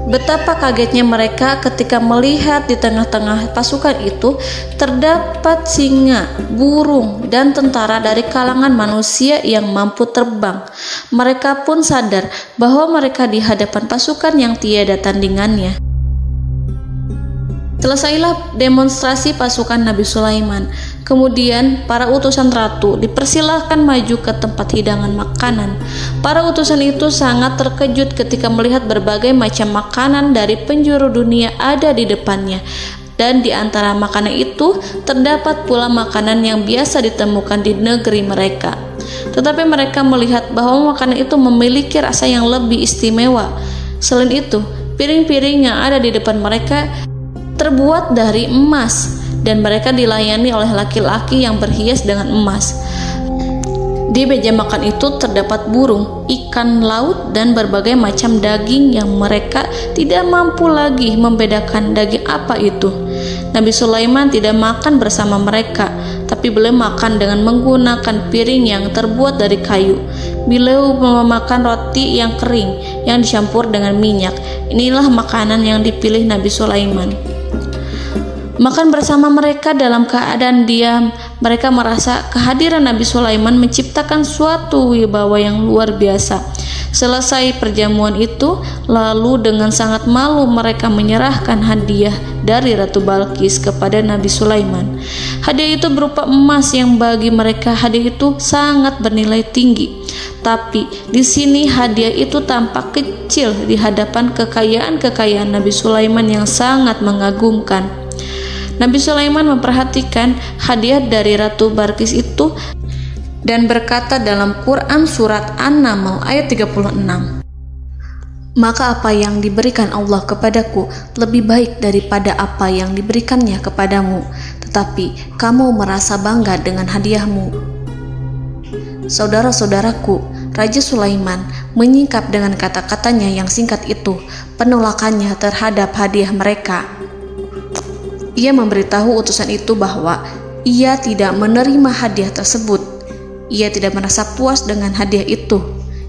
Betapa kagetnya mereka ketika melihat di tengah-tengah pasukan itu terdapat singa, burung, dan tentara dari kalangan manusia yang mampu terbang. Mereka pun sadar bahwa mereka di hadapan pasukan yang tiada tandingannya. Selesailah demonstrasi pasukan Nabi Sulaiman. Kemudian para utusan ratu dipersilahkan maju ke tempat hidangan makanan. Para utusan itu sangat terkejut ketika melihat berbagai macam makanan dari penjuru dunia ada di depannya. Dan di antara makanan itu terdapat pula makanan yang biasa ditemukan di negeri mereka. Tetapi mereka melihat bahwa makanan itu memiliki rasa yang lebih istimewa. Selain itu, piring-piring yang ada di depan mereka terbuat dari emas dan mereka dilayani oleh laki-laki yang berhias dengan emas. Di meja makan itu terdapat burung, ikan laut, dan berbagai macam daging yang mereka tidak mampu lagi membedakan daging apa itu. Nabi Sulaiman tidak makan bersama mereka, tapi beliau makan dengan menggunakan piring yang terbuat dari kayu. Beliau memakan roti yang kering yang dicampur dengan minyak. Inilah makanan yang dipilih Nabi Sulaiman. Makan bersama mereka dalam keadaan diam, mereka merasa kehadiran Nabi Sulaiman menciptakan suatu wibawa yang luar biasa. Selesai perjamuan itu, lalu dengan sangat malu mereka menyerahkan hadiah dari Ratu Balqis kepada Nabi Sulaiman. Hadiah itu berupa emas yang bagi mereka hadiah itu sangat bernilai tinggi. Tapi di sini hadiah itu tampak kecil di hadapan kekayaan Nabi Sulaiman yang sangat mengagumkan. Nabi Sulaiman memperhatikan hadiah dari Ratu Balqis itu dan berkata dalam Quran surat An-Naml ayat 36, "Maka apa yang diberikan Allah kepadaku lebih baik daripada apa yang diberikannya kepadamu, tetapi kamu merasa bangga dengan hadiahmu." Saudara-saudaraku, Raja Sulaiman menyingkap dengan kata-katanya yang singkat itu penolakannya terhadap hadiah mereka. Ia memberitahu utusan itu bahwa ia tidak menerima hadiah tersebut. Ia tidak merasa puas dengan hadiah itu.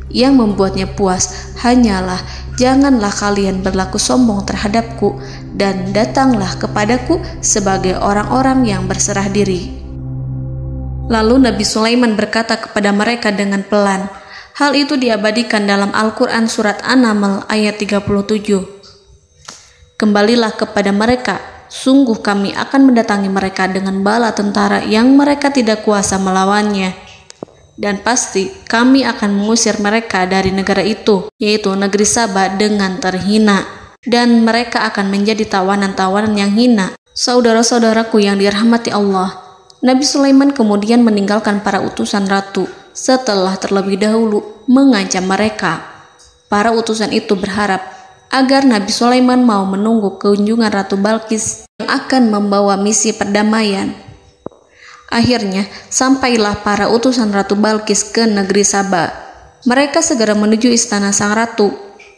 Yang membuatnya puas hanyalah, janganlah kalian berlaku sombong terhadapku dan datanglah kepadaku sebagai orang-orang yang berserah diri. Lalu Nabi Sulaiman berkata kepada mereka dengan pelan. Hal itu diabadikan dalam Al-Quran surat An-Naml ayat 37. "Kembalilah kepada mereka, sungguh kami akan mendatangi mereka dengan bala tentara yang mereka tidak kuasa melawannya. Dan pasti kami akan mengusir mereka dari negara itu, yaitu negeri Saba, dengan terhina. Dan mereka akan menjadi tawanan-tawanan yang hina." Saudara-saudaraku yang dirahmati Allah, Nabi Sulaiman kemudian meninggalkan para utusan ratu setelah terlebih dahulu mengancam mereka. Para utusan itu berharap agar Nabi Sulaiman mau menunggu kunjungan Ratu Balqis yang akan membawa misi perdamaian. Akhirnya, sampailah para utusan Ratu Balqis ke negeri Saba. Mereka segera menuju istana sang ratu.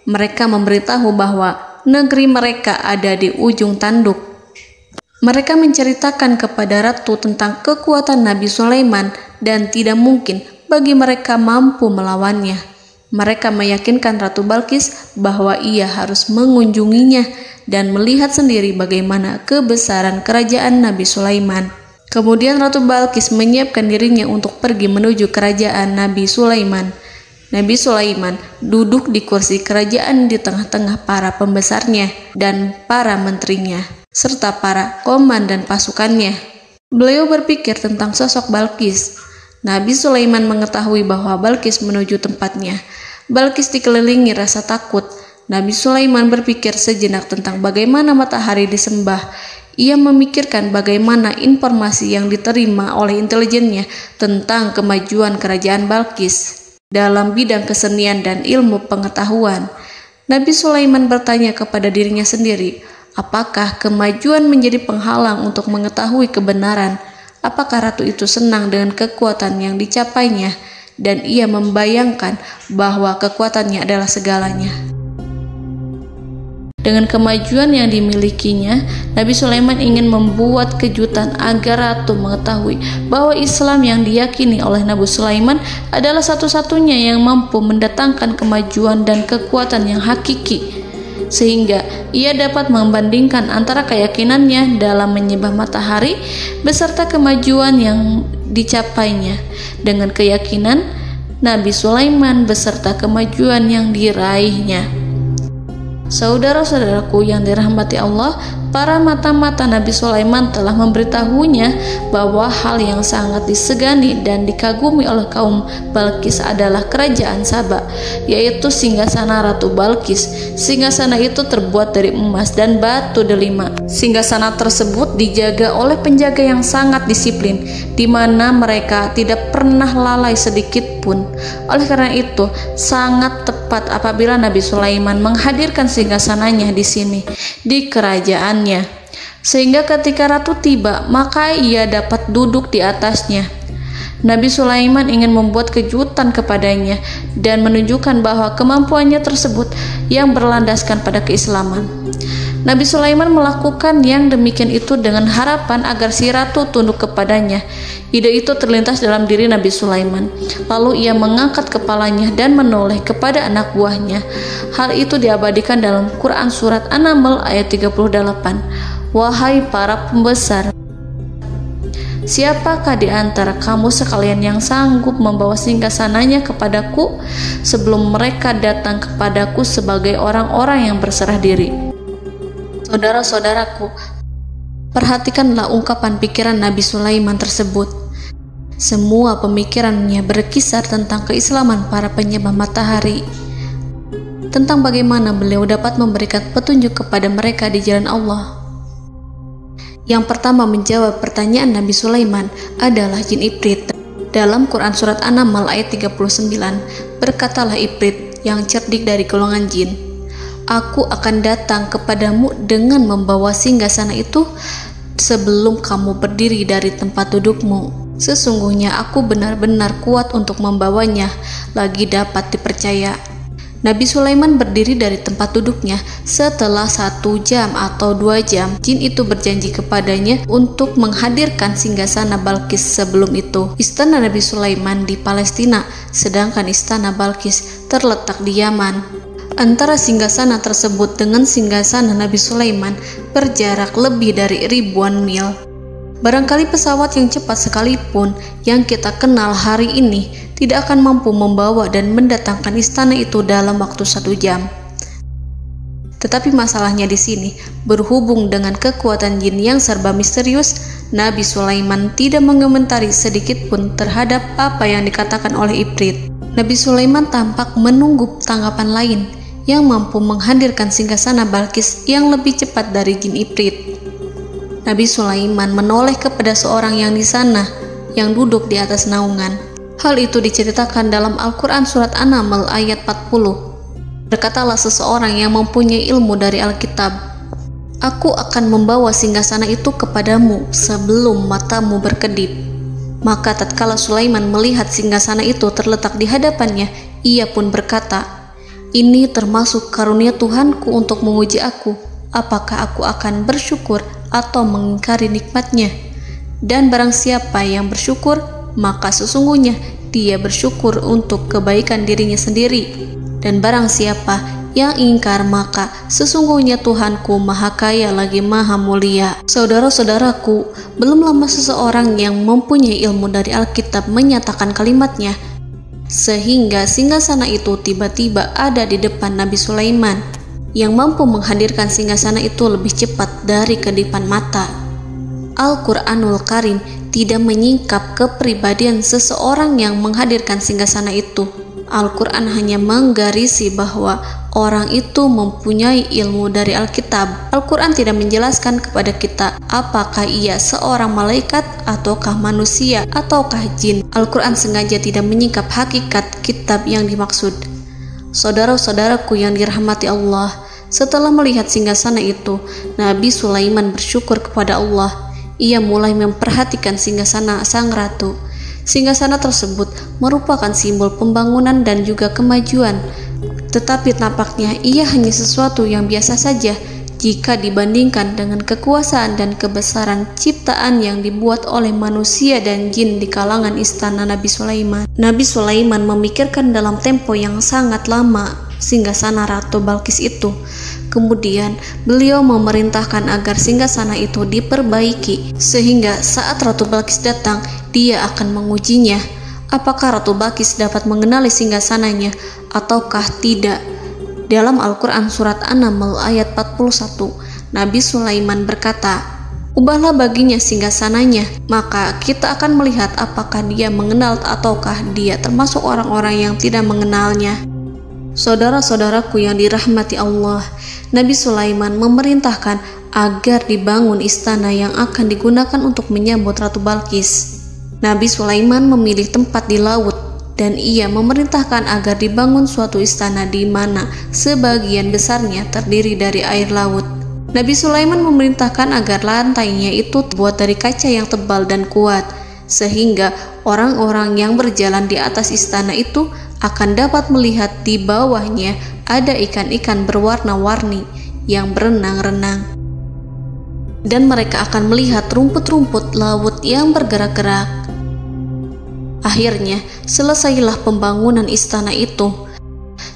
Mereka memberitahu bahwa negeri mereka ada di ujung tanduk. Mereka menceritakan kepada ratu tentang kekuatan Nabi Sulaiman dan tidak mungkin bagi mereka mampu melawannya. Mereka meyakinkan Ratu Balqis bahwa ia harus mengunjunginya dan melihat sendiri bagaimana kebesaran kerajaan Nabi Sulaiman. Kemudian Ratu Balqis menyiapkan dirinya untuk pergi menuju kerajaan Nabi Sulaiman. Nabi Sulaiman duduk di kursi kerajaan di tengah-tengah para pembesarnya dan para menterinya, serta para komandan pasukannya. Beliau berpikir tentang sosok Balqis. Nabi Sulaiman mengetahui bahwa Balqis menuju tempatnya. Balqis dikelilingi rasa takut. Nabi Sulaiman berpikir sejenak tentang bagaimana matahari disembah. Ia memikirkan bagaimana informasi yang diterima oleh intelijennya tentang kemajuan kerajaan Balqis dalam bidang kesenian dan ilmu pengetahuan. Nabi Sulaiman bertanya kepada dirinya sendiri, apakah kemajuan menjadi penghalang untuk mengetahui kebenaran? Apakah ratu itu senang dengan kekuatan yang dicapainya? Dan ia membayangkan bahwa kekuatannya adalah segalanya. Dengan kemajuan yang dimilikinya, Nabi Sulaiman ingin membuat kejutan agar ratu mengetahui bahwa Islam yang diyakini oleh Nabi Sulaiman adalah satu-satunya yang mampu mendatangkan kemajuan dan kekuatan yang hakiki, sehingga ia dapat membandingkan antara keyakinannya dalam menyembah matahari beserta kemajuan yang dicapainya dengan keyakinan Nabi Sulaiman beserta kemajuan yang diraihnya. Saudara-saudaraku yang dirahmati Allah, para mata-mata Nabi Sulaiman telah memberitahunya bahwa hal yang sangat disegani dan dikagumi oleh kaum Balqis adalah kerajaan Saba, yaitu singgasana Ratu Balqis. Singgasana itu terbuat dari emas dan batu delima. Singgasana tersebut dijaga oleh penjaga yang sangat disiplin, di mana mereka tidak pernah lalai sedikit pun. Oleh karena itu, sangat tepat apabila Nabi Sulaiman menghadirkan singgasananya di sini, di kerajaannya. sehingga ketika ratu tiba, maka ia dapat duduk di atasnya. Nabi Sulaiman ingin membuat kejutan kepadanya dan menunjukkan bahwa kemampuannya tersebut yang berlandaskan pada keislaman. Nabi Sulaiman melakukan yang demikian itu dengan harapan agar si ratu tunduk kepadanya. Ide itu terlintas dalam diri Nabi Sulaiman. Lalu ia mengangkat kepalanya dan menoleh kepada anak buahnya. Hal itu diabadikan dalam Quran Surat An-Naml ayat 38. Wahai para pembesar, siapakah di antara kamu sekalian yang sanggup membawa singgasananya kepadaku sebelum mereka datang kepadaku sebagai orang-orang yang berserah diri? Saudara-saudaraku, perhatikanlah ungkapan pikiran Nabi Sulaiman tersebut. Semua pemikirannya berkisar tentang keislaman para penyembah matahari, tentang bagaimana beliau dapat memberikan petunjuk kepada mereka di jalan Allah. Yang pertama menjawab pertanyaan Nabi Sulaiman adalah jin Ifrit. Dalam Quran Surat An-Naml ayat 39, berkatalah Ifrit yang cerdik dari golongan jin, "Aku akan datang kepadamu dengan membawa singgasana itu sebelum kamu berdiri dari tempat dudukmu. Sesungguhnya aku benar-benar kuat untuk membawanya, lagi dapat dipercaya." Nabi Sulaiman berdiri dari tempat duduknya. Setelah 1 jam atau 2 jam, jin itu berjanji kepadanya untuk menghadirkan singgasana Balkis. Sebelum itu, istana Nabi Sulaiman di Palestina, sedangkan istana Balkis terletak di Yaman. Antara singgasana tersebut dengan singgasana Nabi Sulaiman berjarak lebih dari ribuan mil. Barangkali pesawat yang cepat sekalipun yang kita kenal hari ini tidak akan mampu membawa dan mendatangkan istana itu dalam waktu 1 jam. Tetapi masalahnya di sini, berhubung dengan kekuatan jin yang serba misterius, Nabi Sulaiman tidak mengomentari sedikit pun terhadap apa yang dikatakan oleh Ifrit. Nabi Sulaiman tampak menunggu tanggapan lain yang mampu menghadirkan singgasana Balkis yang lebih cepat dari jin Ifrit. Nabi Sulaiman menoleh kepada seorang yang di sana, yang duduk di atas naungan. Hal itu diceritakan dalam Al-Quran Surat An-Naml ayat 40. Berkatalah seseorang yang mempunyai ilmu dari Alkitab, "Aku akan membawa singgasana itu kepadamu sebelum matamu berkedip." Maka tatkala Sulaiman melihat singgasana itu terletak di hadapannya, ia pun berkata, "Ini termasuk karunia Tuhanku untuk menguji aku. Apakah aku akan bersyukur atau mengingkari nikmatnya? Dan barang siapa yang bersyukur, maka sesungguhnya dia bersyukur untuk kebaikan dirinya sendiri. Dan barang siapa yang ingkar, maka sesungguhnya Tuhanku maha kaya lagi maha mulia." Saudara-saudaraku, belum lama seseorang yang mempunyai ilmu dari Alkitab menyatakan kalimatnya, sehingga singgasana itu tiba-tiba ada di depan Nabi Sulaiman, yang mampu menghadirkan singgasana itu lebih cepat dari kedipan mata. Al-Quranul Karim tidak menyingkap kepribadian seseorang yang menghadirkan singgasana itu. Al-Quran hanya menggarisi bahwa orang itu mempunyai ilmu dari Alkitab. Al-Quran tidak menjelaskan kepada kita apakah ia seorang malaikat ataukah manusia ataukah jin. Al-Quran sengaja tidak menyingkap hakikat kitab yang dimaksud. Saudara-saudaraku yang dirahmati Allah, setelah melihat singgasana itu, Nabi Sulaiman bersyukur kepada Allah. Ia mulai memperhatikan singgasana sang ratu. Singgasana tersebut merupakan simbol pembangunan dan juga kemajuan, tetapi tampaknya ia hanya sesuatu yang biasa saja jika dibandingkan dengan kekuasaan dan kebesaran ciptaan yang dibuat oleh manusia dan jin di kalangan istana Nabi Sulaiman. Nabi Sulaiman memikirkan dalam tempo yang sangat lama singgasana Ratu Balkis itu. Kemudian beliau memerintahkan agar singgasana itu diperbaiki, sehingga saat Ratu Balkis datang, dia akan mengujinya. Apakah Ratu Balkis dapat mengenali singgasananya ataukah tidak? Dalam Al-Quran Surat An-Naml ayat 41, Nabi Sulaiman berkata, "Ubahlah baginya singgasananya, maka kita akan melihat apakah dia mengenal ataukah dia termasuk orang-orang yang tidak mengenalnya." Saudara-saudaraku yang dirahmati Allah, Nabi Sulaiman memerintahkan agar dibangun istana yang akan digunakan untuk menyambut Ratu Balkis. Nabi Sulaiman memilih tempat di laut, dan ia memerintahkan agar dibangun suatu istana di mana sebagian besarnya terdiri dari air laut. Nabi Sulaiman memerintahkan agar lantainya itu terbuat dari kaca yang tebal dan kuat, sehingga orang-orang yang berjalan di atas istana itu akan dapat melihat di bawahnya ada ikan-ikan berwarna-warni yang berenang-renang. Dan mereka akan melihat rumput-rumput laut yang bergerak-gerak. Akhirnya, selesailah pembangunan istana itu.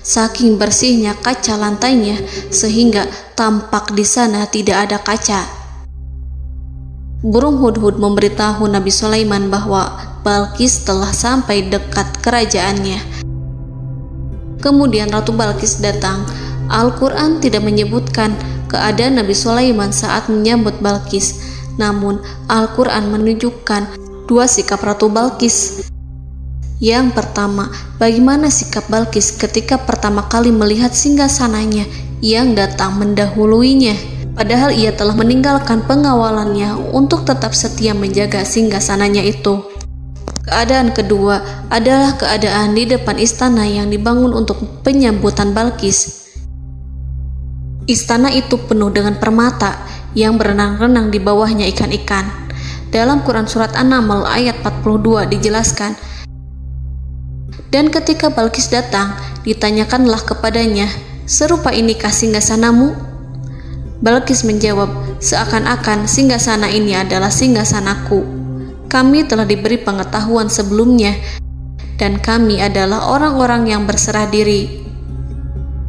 Saking bersihnya kaca lantainya, sehingga tampak di sana tidak ada kaca. Burung hudhud memberitahu Nabi Sulaiman bahwa Balqis telah sampai dekat kerajaannya. Kemudian Ratu Balqis datang. Al-Quran tidak menyebutkan keadaan Nabi Sulaiman saat menyambut Balqis, namun Al-Quran menunjukkan dua sikap Ratu Balqis. Yang pertama, bagaimana sikap Balqis ketika pertama kali melihat singgasananya yang datang mendahuluinya, padahal ia telah meninggalkan pengawalannya untuk tetap setia menjaga singgasananya itu. Keadaan kedua adalah keadaan di depan istana yang dibangun untuk penyambutan Balqis. Istana itu penuh dengan permata yang berenang-renang di bawahnya ikan-ikan. Dalam Quran Surat An-Naml ayat 42 dijelaskan, dan ketika Balqis datang, ditanyakanlah kepadanya, "Serupa inikah singgasanamu?" Balqis menjawab, "Seakan-akan singgasana ini adalah singgasanaku. Kami telah diberi pengetahuan sebelumnya, dan kami adalah orang-orang yang berserah diri."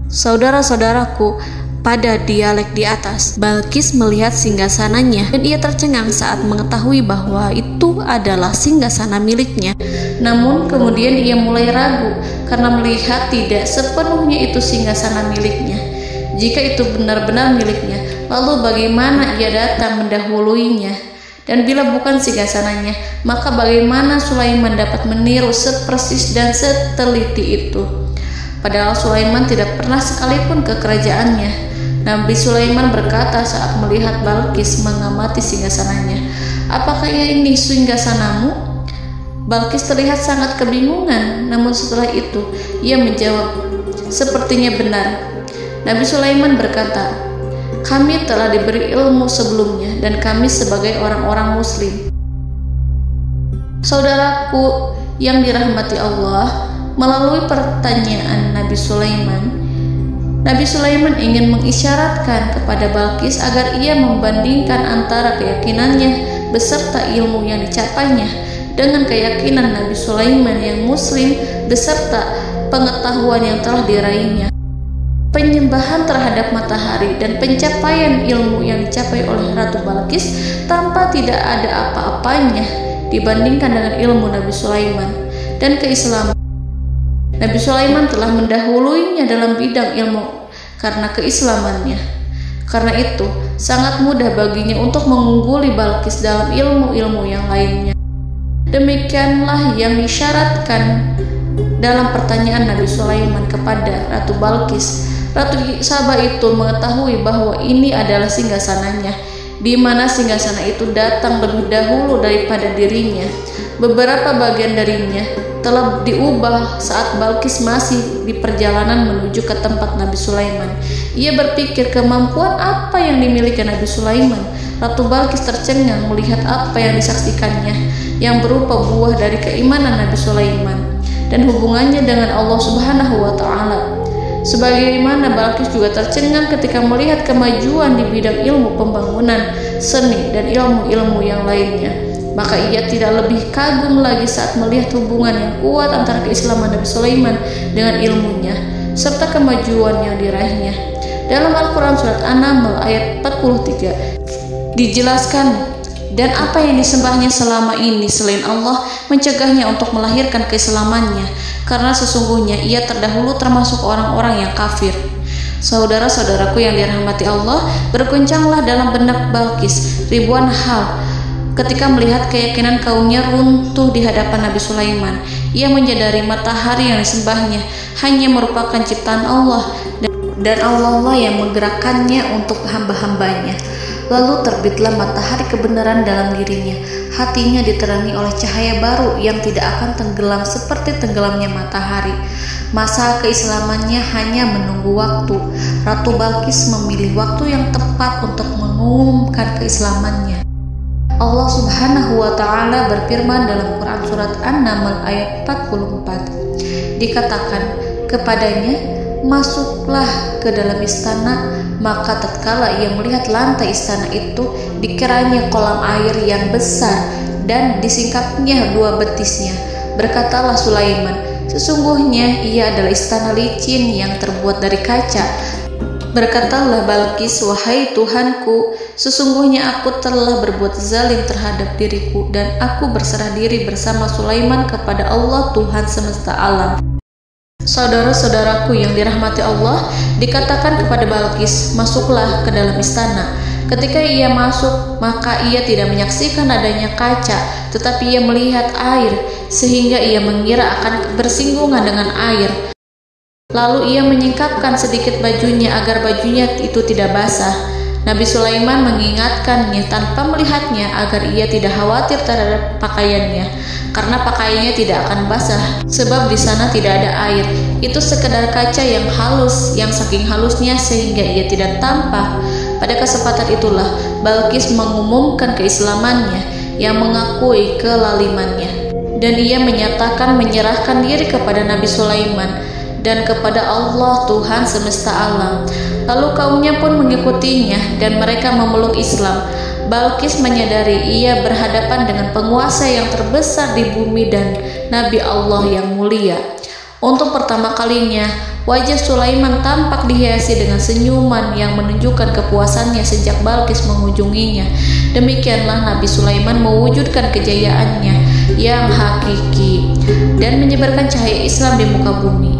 Saudara-saudaraku, pada dialek di atas, Balqis melihat singgasananya dan ia tercengang saat mengetahui bahwa itu adalah singgasana miliknya. Namun kemudian ia mulai ragu karena melihat tidak sepenuhnya itu singgasana miliknya. Jika itu benar-benar miliknya, lalu bagaimana ia datang mendahuluinya? Dan bila bukan singgasananya, maka bagaimana Sulaiman dapat meniru sepersis dan seteliti itu? Padahal Sulaiman tidak pernah sekalipun ke kerajaannya. Nabi Sulaiman berkata saat melihat Balqis mengamati singgasananya, "Apakah ini singgasanamu?" Balqis terlihat sangat kebingungan, namun setelah itu ia menjawab, "Sepertinya benar." Nabi Sulaiman berkata, "Kami telah diberi ilmu sebelumnya dan kami sebagai orang-orang muslim." Saudaraku yang dirahmati Allah, melalui pertanyaan Nabi Sulaiman ingin mengisyaratkan kepada Balqis agar ia membandingkan antara keyakinannya beserta ilmu yang dicapainya dengan keyakinan Nabi Sulaiman yang muslim beserta pengetahuan yang telah diraihnya. Penyembahan terhadap matahari dan pencapaian ilmu yang dicapai oleh Ratu Balqis tanpa tidak ada apa-apanya dibandingkan dengan ilmu Nabi Sulaiman dan keislaman. Nabi Sulaiman telah mendahuluinya dalam bidang ilmu karena keislamannya. Karena itu, sangat mudah baginya untuk mengungguli Balqis dalam ilmu-ilmu yang lainnya. Demikianlah yang disyaratkan dalam pertanyaan Nabi Sulaiman kepada Ratu Balqis. Ratu Saba itu mengetahui bahwa ini adalah singgasananya, di mana singgasana itu datang lebih dahulu daripada dirinya. Beberapa bagian darinya telah diubah saat Balqis masih di perjalanan menuju ke tempat Nabi Sulaiman. Ia berpikir kemampuan apa yang dimiliki Nabi Sulaiman. Ratu Balqis tercengang melihat apa yang disaksikannya, yang berupa buah dari keimanan Nabi Sulaiman dan hubungannya dengan Allah Subhanahu wa Ta'ala. Sebagaimana Balqis juga tercengang ketika melihat kemajuan di bidang ilmu pembangunan, seni, dan ilmu-ilmu yang lainnya. Maka ia tidak lebih kagum lagi saat melihat hubungan yang kuat antara keislaman Nabi Sulaiman dengan ilmunya serta kemajuan yang diraihnya. Dalam Al-Quran Surat An-Naml ayat 43 dijelaskan, dan apa yang disembahnya selama ini selain Allah mencegahnya untuk melahirkan keislamannya, karena sesungguhnya ia terdahulu termasuk orang-orang yang kafir. Saudara-saudaraku yang dirahmati Allah, berguncanglah dalam benak Balqis ribuan hal ketika melihat keyakinan kaumnya runtuh di hadapan Nabi Sulaiman. Ia menyadari matahari yang disembahnya hanya merupakan ciptaan Allah, dan Allah lah yang menggerakkannya untuk hamba-hambanya. Lalu terbitlah matahari kebenaran dalam dirinya. Hatinya diterangi oleh cahaya baru yang tidak akan tenggelam seperti tenggelamnya matahari. Masa keislamannya hanya menunggu waktu. Ratu Balqis memilih waktu yang tepat untuk mengumumkan keislamannya. Allah Subhanahu wa Ta'ala berfirman dalam Quran Surat An-Naml ayat 44. Dikatakan kepadanya, masuklah ke dalam istana. Maka tatkala ia melihat lantai istana itu, dikiranya kolam air yang besar dan disingkapnya 2 betisnya. Berkatalah Sulaiman, sesungguhnya ia adalah istana licin yang terbuat dari kaca. Berkatalah Balqis, wahai Tuhanku, sesungguhnya aku telah berbuat zalim terhadap diriku dan aku berserah diri bersama Sulaiman kepada Allah Tuhan semesta alam. Saudara-saudaraku yang dirahmati Allah, dikatakan kepada Balqis, masuklah ke dalam istana. Ketika ia masuk, maka ia tidak menyaksikan adanya kaca, tetapi ia melihat air, sehingga ia mengira akan bersinggungan dengan air. Lalu ia menyingkapkan sedikit bajunya agar bajunya itu tidak basah. Nabi Sulaiman mengingatkannya tanpa melihatnya agar ia tidak khawatir terhadap pakaiannya, karena pakaiannya tidak akan basah sebab di sana tidak ada air. Itu sekedar kaca yang halus, yang saking halusnya sehingga ia tidak tampak. Pada kesempatan itulah Balqis mengumumkan keislamannya yang mengakui kelalimannya, dan ia menyatakan menyerahkan diri kepada Nabi Sulaiman dan kepada Allah Tuhan semesta alam. Lalu kaumnya pun mengikutinya dan mereka memeluk Islam. Balqis menyadari ia berhadapan dengan penguasa yang terbesar di bumi dan Nabi Allah yang mulia. Untuk pertama kalinya, wajah Sulaiman tampak dihiasi dengan senyuman yang menunjukkan kepuasannya sejak Balqis mengunjunginya. Demikianlah Nabi Sulaiman mewujudkan kejayaannya yang hakiki dan menyebarkan cahaya Islam di muka bumi.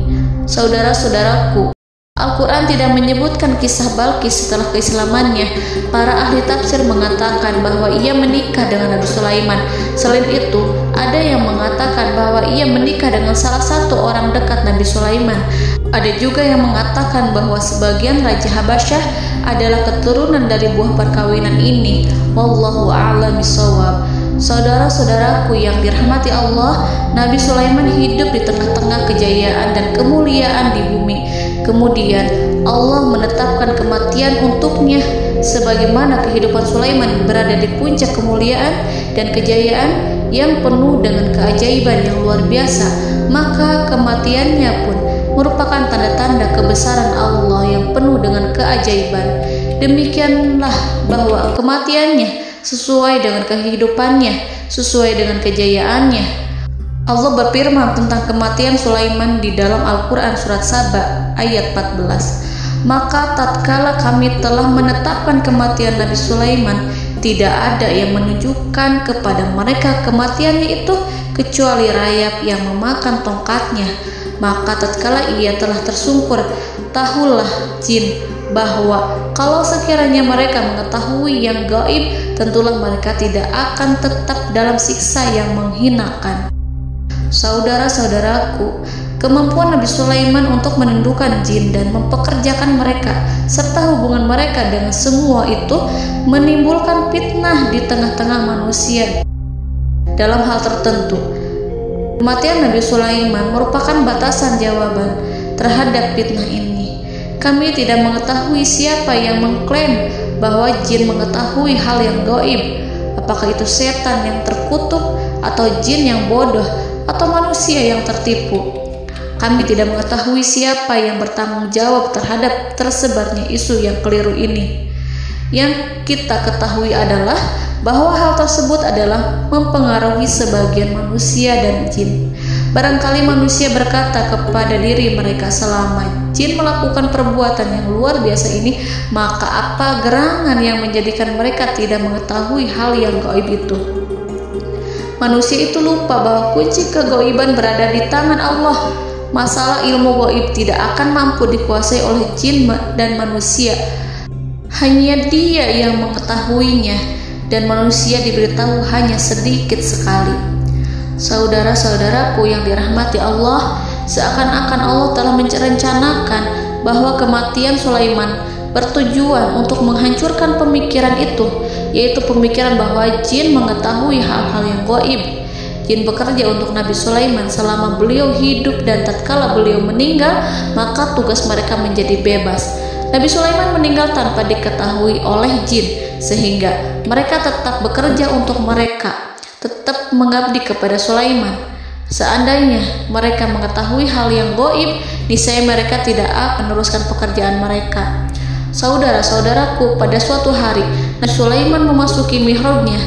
Saudara-saudaraku, Al-Quran tidak menyebutkan kisah Balqis setelah keislamannya. Para ahli tafsir mengatakan bahwa ia menikah dengan Nabi Sulaiman. Selain itu, ada yang mengatakan bahwa ia menikah dengan salah satu orang dekat Nabi Sulaiman. Ada juga yang mengatakan bahwa sebagian Raja Habasyah adalah keturunan dari buah perkawinan ini. Wallahu a'lam bishawab. Saudara-saudaraku yang dirahmati Allah, Nabi Sulaiman hidup di tengah-tengah kejayaan dan kemuliaan di bumi. Kemudian Allah menetapkan kematian untuknya, sebagaimana kehidupan Sulaiman berada di puncak kemuliaan dan kejayaan yang penuh dengan keajaiban yang luar biasa, maka kematiannya pun merupakan tanda-tanda kebesaran Allah yang penuh dengan keajaiban. Demikianlah bahwa kematiannya sesuai dengan kehidupannya, sesuai dengan kejayaannya. Allah berfirman tentang kematian Sulaiman di dalam Al-Quran Surat Saba ayat 14. Maka tatkala kami telah menetapkan kematian Nabi Sulaiman, tidak ada yang menunjukkan kepada mereka kematiannya itu kecuali rayap yang memakan tongkatnya. Maka tatkala ia telah tersungkur, tahulah jin bahwa kalau sekiranya mereka mengetahui yang gaib, tentulah mereka tidak akan tetap dalam siksa yang menghinakan. Saudara-saudaraku, kemampuan Nabi Sulaiman untuk menundukkan jin dan mempekerjakan mereka serta hubungan mereka dengan semua itu menimbulkan fitnah di tengah-tengah manusia dalam hal tertentu. Kematian Nabi Sulaiman merupakan batasan jawaban terhadap fitnah ini. Kami tidak mengetahui siapa yang mengklaim bahwa jin mengetahui hal yang gaib. Apakah itu setan yang terkutuk, atau jin yang bodoh, atau manusia yang tertipu? Kami tidak mengetahui siapa yang bertanggung jawab terhadap tersebarnya isu yang keliru ini. Yang kita ketahui adalah bahwa hal tersebut adalah mempengaruhi sebagian manusia dan jin. Barangkali manusia berkata kepada diri mereka, selama jin melakukan perbuatan yang luar biasa ini, maka apa gerangan yang menjadikan mereka tidak mengetahui hal yang gaib itu? Manusia itu lupa bahwa kunci kegaiban berada di tangan Allah. Masalah ilmu gaib tidak akan mampu dikuasai oleh jin dan manusia. Hanya Dia yang mengetahuinya, dan manusia diberitahu hanya sedikit sekali. Saudara-saudaraku yang dirahmati Allah, seakan-akan Allah telah merencanakan bahwa kematian Sulaiman bertujuan untuk menghancurkan pemikiran itu, yaitu pemikiran bahwa jin mengetahui hal-hal yang gaib. Jin bekerja untuk Nabi Sulaiman selama beliau hidup, dan tatkala beliau meninggal, maka tugas mereka menjadi bebas. Nabi Sulaiman meninggal tanpa diketahui oleh jin, sehingga mereka tetap bekerja untuk mereka, tetap mengabdi kepada Sulaiman. Seandainya mereka mengetahui hal yang gaib, niscaya mereka tidak akan meneruskan pekerjaan mereka. Saudara-saudaraku, pada suatu hari Nabi Sulaiman memasuki mihrabnya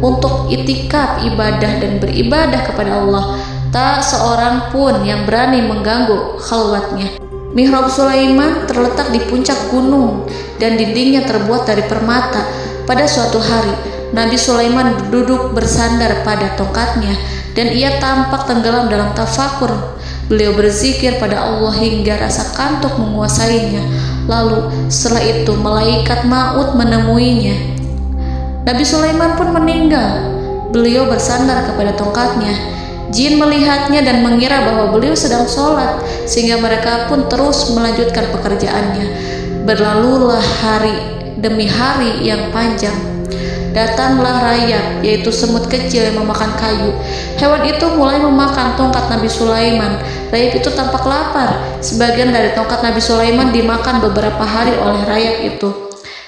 untuk itikaf ibadah dan beribadah kepada Allah. Tak seorang pun yang berani mengganggu khalwatnya. Mihrab Sulaiman terletak di puncak gunung dan dindingnya terbuat dari permata. Pada suatu hari, Nabi Sulaiman duduk bersandar pada tongkatnya dan ia tampak tenggelam dalam tafakur. Beliau berzikir pada Allah hingga rasa kantuk menguasainya. Lalu setelah itu malaikat maut menemuinya. Nabi Sulaiman pun meninggal. Beliau bersandar kepada tongkatnya. Jin melihatnya dan mengira bahwa beliau sedang sholat, sehingga mereka pun terus melanjutkan pekerjaannya. Berlalulah hari demi hari yang panjang. Datanglah rayap, yaitu semut kecil yang memakan kayu. Hewan itu mulai memakan tongkat Nabi Sulaiman. Rayap itu tampak lapar. Sebagian dari tongkat Nabi Sulaiman dimakan beberapa hari oleh rayap itu.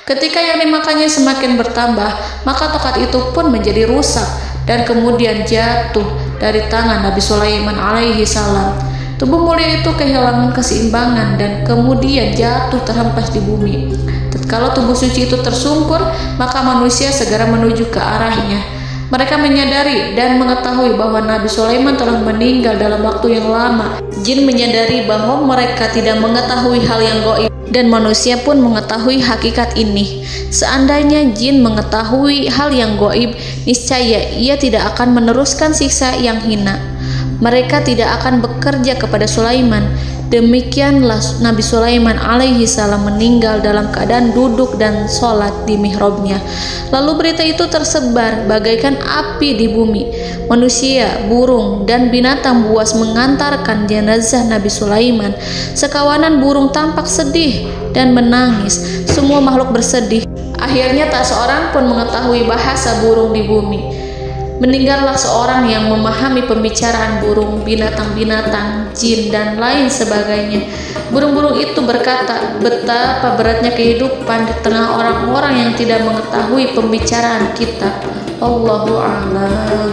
Ketika yang dimakannya semakin bertambah, maka tongkat itu pun menjadi rusak dan kemudian jatuh dari tangan Nabi Sulaiman alaihi salam. Tubuh mulia itu kehilangan keseimbangan dan kemudian jatuh terhempas di bumi. Tatkala tubuh suci itu tersungkur, maka manusia segera menuju ke arahnya. Mereka menyadari dan mengetahui bahwa Nabi Sulaiman telah meninggal dalam waktu yang lama. Jin menyadari bahwa mereka tidak mengetahui hal yang gaib, dan manusia pun mengetahui hakikat ini. Seandainya jin mengetahui hal yang gaib, niscaya ia tidak akan meneruskan siksa yang hina. Mereka tidak akan bekerja kepada Sulaiman. Demikianlah Nabi Sulaiman alaihi salam meninggal dalam keadaan duduk dan sholat di mihrabnya. Lalu berita itu tersebar bagaikan api di bumi. Manusia, burung, dan binatang buas mengantarkan jenazah Nabi Sulaiman. Sekawanan burung tampak sedih dan menangis. Semua makhluk bersedih. Akhirnya tak seorang pun mengetahui bahasa burung di bumi. Meninggallah seorang yang memahami pembicaraan burung, binatang-binatang, jin, dan lain sebagainya. Burung-burung itu berkata, betapa beratnya kehidupan di tengah orang-orang yang tidak mengetahui pembicaraan kita. Allahu a'lam.